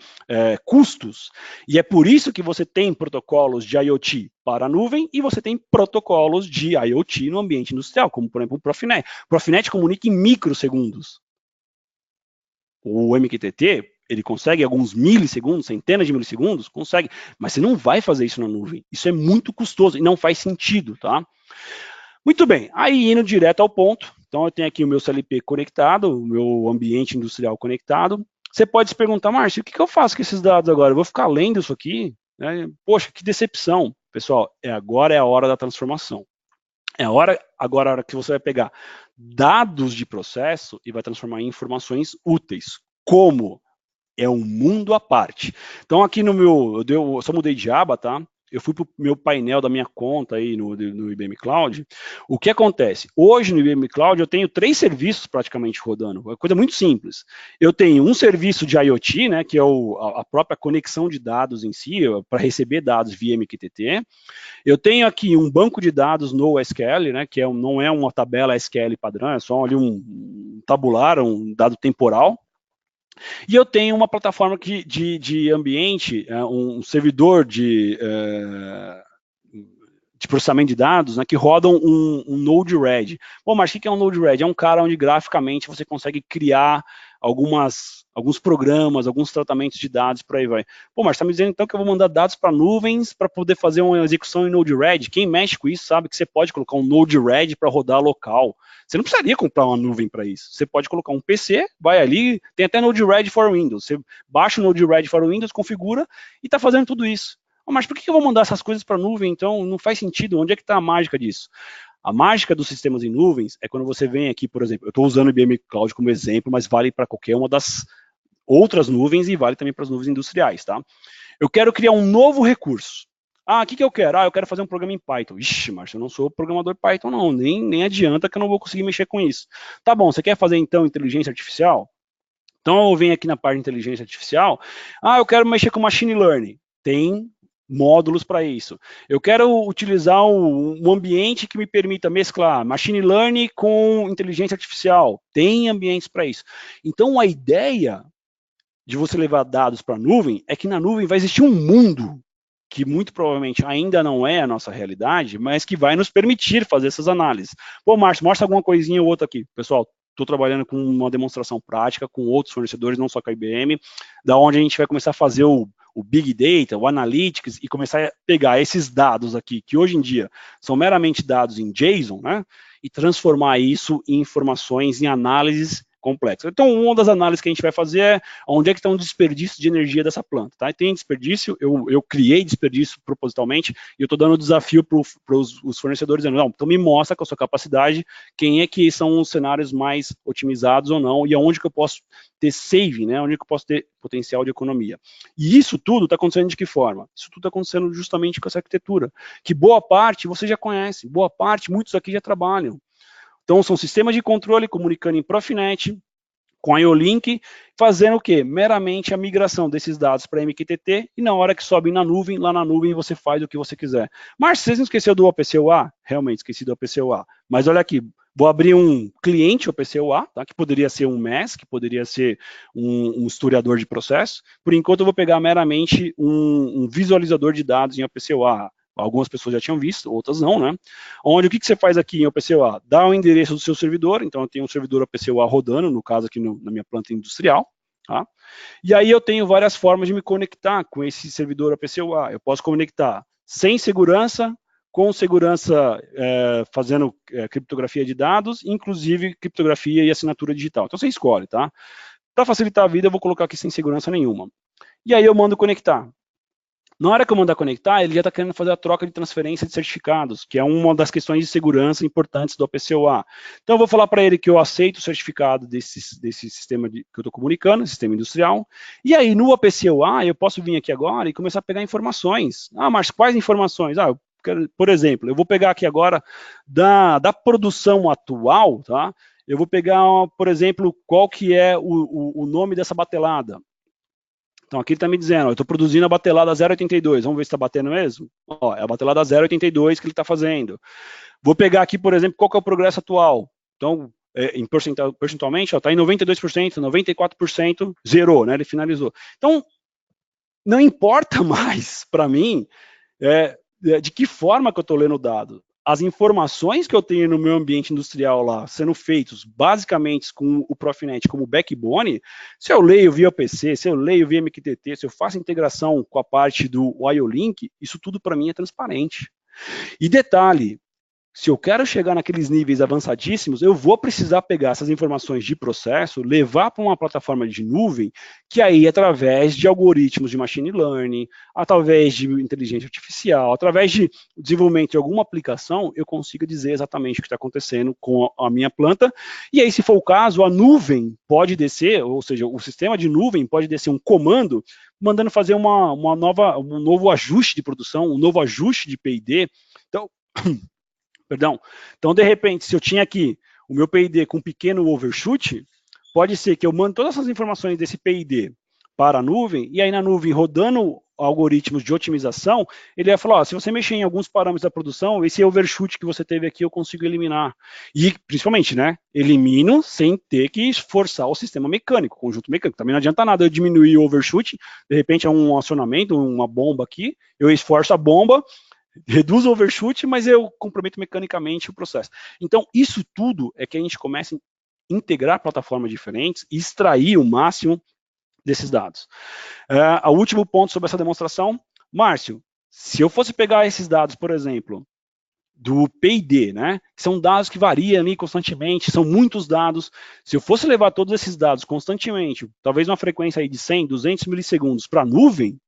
custos. E é por isso que você tem protocolos de IoT para a nuvem e você tem protocolos de IoT no ambiente industrial, como, por exemplo, o Profinet. O Profinet comunica em microsegundos. O MQTT, ele consegue alguns milissegundos, centenas de milissegundos, consegue, mas você não vai fazer isso na nuvem. Isso é muito custoso e não faz sentido, tá? Muito bem, aí indo direto ao ponto, então eu tenho aqui o meu CLP conectado, o meu ambiente industrial conectado. Você pode se perguntar, Márcio, o que eu faço com esses dados agora? Eu vou ficar lendo isso aqui? Poxa, que decepção. Pessoal, agora é a hora da transformação. É a hora que você vai pegar dados de processo e vai transformar em informações úteis. Como? É um mundo à parte. Então aqui no meu, eu só mudei de aba, tá? Eu fui para o meu painel da minha conta aí no IBM Cloud. O que acontece? Hoje no IBM Cloud eu tenho 3 serviços praticamente rodando. É uma coisa muito simples. Eu tenho um serviço de IoT, né, que é a própria conexão de dados em si, para receber dados via MQTT. Eu tenho aqui um banco de dados no SQL, né, que não é uma tabela SQL padrão, é só ali um tabular, um dado temporal. E eu tenho uma plataforma de ambiente, um servidor de processamento de dados, né, que rodam um Node-RED. Bom, mas o que é um Node-RED? É um cara onde graficamente você consegue criar alguns programas, alguns tratamentos de dados, por aí vai. Pô, mas está me dizendo então que eu vou mandar dados para nuvens para poder fazer uma execução em Node-RED? Quem mexe com isso sabe que você pode colocar um Node-RED para rodar local. Você não precisaria comprar uma nuvem para isso. Você pode colocar um PC, vai ali, tem até Node-RED for Windows. Você baixa o Node-RED for Windows, configura e está fazendo tudo isso. Mas por que eu vou mandar essas coisas para a nuvem? Então, não faz sentido. Onde é que está a mágica disso? A mágica dos sistemas em nuvens é quando você vem aqui, por exemplo, eu estou usando o IBM Cloud como exemplo, mas vale para qualquer uma das outras nuvens e vale também para as nuvens industriais, tá? Eu quero criar um novo recurso. O que eu quero? Eu quero fazer um programa em Python. Ixi, Márcio, eu não sou programador Python, não. Nem adianta que eu não vou conseguir mexer com isso. Tá bom, você quer fazer, então, inteligência artificial? Então, eu venho aqui na parte de inteligência artificial. Eu quero mexer com machine learning. Tem módulos para isso. Eu quero utilizar um ambiente que me permita mesclar machine learning com inteligência artificial. Tem ambientes para isso. Então, a ideia de você levar dados para a nuvem é que na nuvem vai existir um mundo que muito provavelmente ainda não é a nossa realidade, mas que vai nos permitir fazer essas análises. Pô, Márcio, mostra alguma coisinha ou outra aqui. Pessoal, estou trabalhando com uma demonstração prática com outros fornecedores, não só com a IBM, da onde a gente vai começar a fazer o Big Data, o Analytics, e começar a pegar esses dados aqui, que hoje em dia são meramente dados em JSON, né, e transformar isso em informações, em análises complexas. Então, uma das análises que a gente vai fazer é onde é que está um desperdício de energia dessa planta. Tá? E tem desperdício, eu criei desperdício propositalmente, e eu estou dando desafio para os fornecedores, dizendo, não, então me mostra com a sua capacidade quem é que são os cenários mais otimizados ou não, e aonde que eu posso ter saving, né? Onde que eu posso ter potencial de economia. E isso tudo está acontecendo de que forma? Isso tudo está acontecendo justamente com essa arquitetura, que boa parte você já conhece, boa parte, muitos aqui já trabalham. Então, são sistemas de controle comunicando em Profinet, com a IO-Link, fazendo o quê? Meramente a migração desses dados para MQTT, e na hora que sobem na nuvem, lá na nuvem você faz o que você quiser. Mas você não esqueceu do OPC-UA? Realmente esqueci do OPC-UA. Mas olha aqui, vou abrir um cliente OPC-UA, tá? Que poderia ser um MES, que poderia ser um historiador de processo. Por enquanto, eu vou pegar meramente um visualizador de dados em OPC-UA. Algumas pessoas já tinham visto, outras não, né? Onde o que você faz aqui em OPC-UA? Dá o endereço do seu servidor, então eu tenho um servidor OPC-UA rodando, no caso aqui na minha planta industrial, tá? E aí eu tenho várias formas de me conectar com esse servidor OPC-UA. Eu posso conectar sem segurança, com segurança, fazendo criptografia de dados, inclusive criptografia e assinatura digital. Então você escolhe, tá? Para facilitar a vida, eu vou colocar aqui sem segurança nenhuma. E aí eu mando conectar. Na hora que eu mandar conectar, ele já está querendo fazer a troca de transferência de certificados, que é uma das questões de segurança importantes do OPC-UA. Então, eu vou falar para ele que eu aceito o certificado desse sistema que eu estou comunicando, sistema industrial. E aí, no OPC-UA, eu posso vir aqui agora e começar a pegar informações. Mas quais informações? Por exemplo, eu vou pegar aqui agora da produção atual, tá? Eu vou pegar, por exemplo, qual que é o nome dessa batelada. Então aqui ele está me dizendo, eu estou produzindo a batelada 0,82, vamos ver se está batendo mesmo? É a batelada 0,82 que ele está fazendo. Vou pegar aqui, por exemplo, qual que é o progresso atual. Então, percentualmente, está em 92%, 94%, zerou, né? Ele finalizou. Então, não importa mais para mim de que forma que eu estou lendo o dado. As informações que eu tenho no meu ambiente industrial lá, sendo feitos basicamente com o Profinet como backbone, se eu leio via OPC, se eu leio via MQTT, se eu faço integração com a parte do IO-Link, isso tudo para mim é transparente. E detalhe, se eu quero chegar naqueles níveis avançadíssimos, eu vou precisar pegar essas informações de processo, levar para uma plataforma de nuvem, que aí, através de algoritmos de machine learning, através de inteligência artificial, através de desenvolvimento de alguma aplicação, eu consiga dizer exatamente o que está acontecendo com a minha planta. E aí, se for o caso, a nuvem pode descer, ou seja, o sistema de nuvem pode descer um comando, mandando fazer um novo ajuste de produção, um novo ajuste de P&D. Então, Então, de repente, se eu tinha aqui o meu PID com um pequeno overshoot, pode ser que eu mande todas essas informações desse PID para a nuvem, e aí na nuvem, rodando algoritmos de otimização, ele vai falar, se você mexer em alguns parâmetros da produção, esse overshoot que você teve aqui, eu consigo eliminar. E, principalmente, né, elimino sem ter que forçar o sistema mecânico, conjunto mecânico. Também não adianta nada eu diminuir o overshoot, de repente é um acionamento, uma bomba aqui, eu esforço a bomba, reduz o overshoot, mas eu comprometo mecanicamente o processo. Então, isso tudo é que a gente começa integrar plataformas diferentes e extrair o máximo desses dados. O último ponto sobre essa demonstração, Márcio, se eu fosse pegar esses dados, por exemplo, do P&D, né? São dados que variam ali constantemente, são muitos dados. Se eu fosse levar todos esses dados constantemente, talvez uma frequência aí de 100, 200 milissegundos para a nuvem,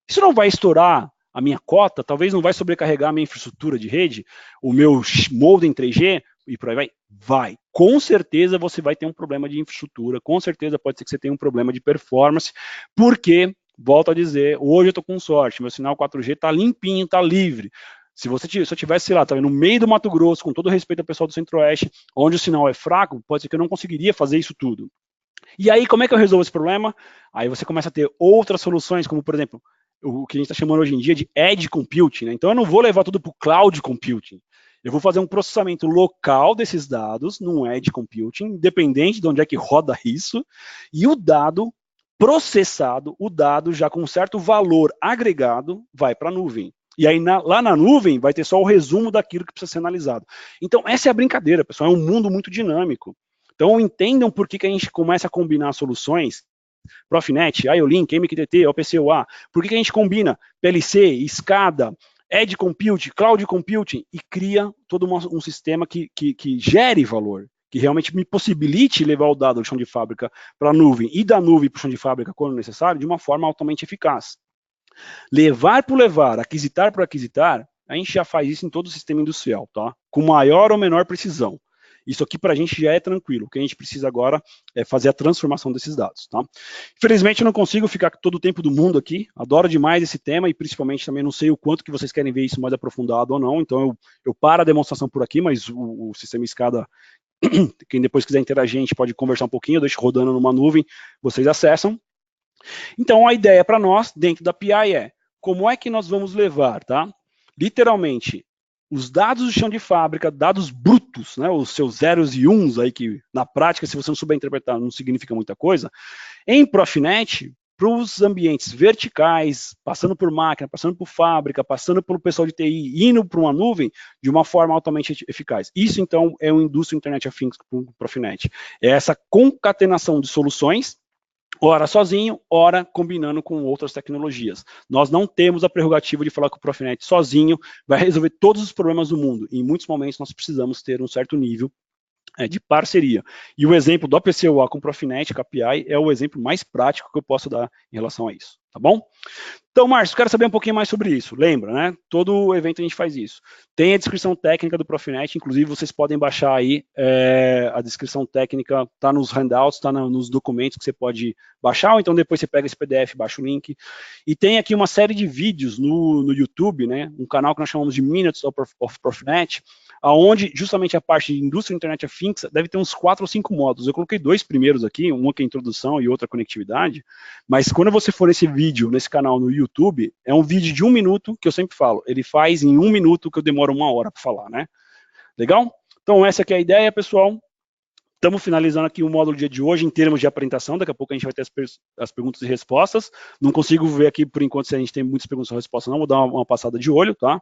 isso não vai estourar a minha cota, talvez não vai sobrecarregar a minha infraestrutura de rede, o meu modem 3G, e por aí vai. Vai. Com certeza você vai ter um problema de infraestrutura, com certeza pode ser que você tenha um problema de performance, porque, volto a dizer, hoje eu estou com sorte, meu sinal 4G está limpinho, está livre. Se eu tivesse, sei lá, no meio do Mato Grosso, com todo respeito ao pessoal do Centro-Oeste, onde o sinal é fraco, pode ser que eu não conseguiria fazer isso tudo. E aí, como é que eu resolvo esse problema? Aí você começa a ter outras soluções, como, por exemplo, o que a gente está chamando hoje em dia de Edge Computing, né? Então, eu não vou levar tudo para o Cloud Computing. Eu vou fazer um processamento local desses dados, num Edge Computing, independente de onde é que roda isso, e o dado processado, o dado já com um certo valor agregado, vai para a nuvem. E aí, lá na nuvem, vai ter só o resumo daquilo que precisa ser analisado. Então, essa é a brincadeira, pessoal. É um mundo muito dinâmico. Então, entendam por que a gente começa a combinar soluções, Profinet, IO-Link, MQTT, OPC-UA, por que a gente combina PLC, SCADA, Edge Computing, Cloud Computing, e cria todo um sistema que gere valor, que realmente me possibilite levar o dado do chão de fábrica para a nuvem e da nuvem para o chão de fábrica quando necessário, de uma forma altamente eficaz. Levar por levar, aquisitar por aquisitar, a gente já faz isso em todo o sistema industrial, tá? Com maior ou menor precisão. Isso aqui para a gente já é tranquilo. O que a gente precisa agora é fazer a transformação desses dados, tá? Infelizmente eu não consigo ficar todo o tempo do mundo aqui. Adoro demais esse tema e principalmente também não sei o quanto que vocês querem ver isso mais aprofundado ou não. Então eu paro a demonstração por aqui, mas o sistema SCADA, quem depois quiser interagir, a gente pode conversar um pouquinho, eu deixo rodando numa nuvem, vocês acessam. Então, a ideia para nós, dentro da PI, é como é que nós vamos levar, tá? Literalmente, os dados do chão de fábrica, dados brutos, né, os seus zeros e uns aí, que na prática, se você não souber interpretar, não significa muita coisa, em Profinet, para os ambientes verticais, passando por máquina, passando por fábrica, passando pelo pessoal de TI, indo para uma nuvem, de uma forma altamente eficaz. Isso, então, é o Indústria Internet of Things para o Profinet. É essa concatenação de soluções, ora sozinho, ora combinando com outras tecnologias. Nós não temos a prerrogativa de falar que o Profinet sozinho vai resolver todos os problemas do mundo. Em muitos momentos nós precisamos ter um certo nível de parceria. E o exemplo do APC-UA com o Profinet, com a API, é o exemplo mais prático que eu posso dar em relação a isso, tá bom? Então, Márcio, quero saber um pouquinho mais sobre isso. Lembra, né? Todo evento a gente faz isso. Tem a descrição técnica do Profinet, inclusive vocês podem baixar aí, a descrição técnica, tá nos handouts, tá nos documentos que você pode baixar, ou então depois você pega esse PDF, baixa o link. E tem aqui uma série de vídeos no YouTube, né? Um canal que nós chamamos de Minutes of Profinet, aonde justamente a parte de indústria Internet of Things deve ter uns 4 ou 5 módulos. Eu coloquei 2 primeiros aqui, um que é a introdução e outro a conectividade, mas quando você for nesse vídeo, nesse canal no YouTube, é um vídeo de 1 minuto, que eu sempre falo, ele faz em 1 minuto que eu demoro 1 hora para falar, né? Legal? Então essa aqui é a ideia, pessoal. Estamos finalizando aqui o módulo dia de hoje em termos de apresentação, daqui a pouco a gente vai ter as perguntas e respostas. Não consigo ver aqui por enquanto se a gente tem muitas perguntas e respostas, não, vou dar uma passada de olho, tá?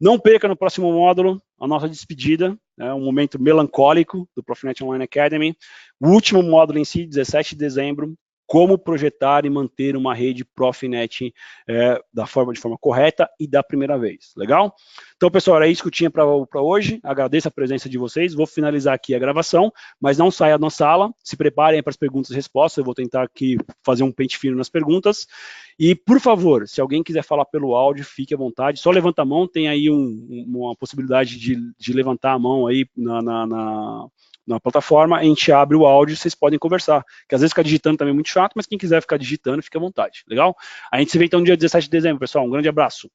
Não perca no próximo módulo a nossa despedida, um momento melancólico do Profinet Online Academy. O último módulo em si, 17 de dezembro, como projetar e manter uma rede Profinet de forma correta e da primeira vez, legal? Então, pessoal, era isso que eu tinha para hoje, agradeço a presença de vocês, vou finalizar aqui a gravação, mas não saia da sala, se preparem para as perguntas e respostas, eu vou tentar aqui fazer um pente fino nas perguntas, e, por favor, se alguém quiser falar pelo áudio, fique à vontade, só levanta a mão, tem aí uma possibilidade de levantar a mão aí na plataforma, a gente abre o áudio e vocês podem conversar, que às vezes ficar digitando também é muito chato, mas quem quiser ficar digitando, fique à vontade, legal? A gente se vê então no dia 17 de dezembro, pessoal, um grande abraço.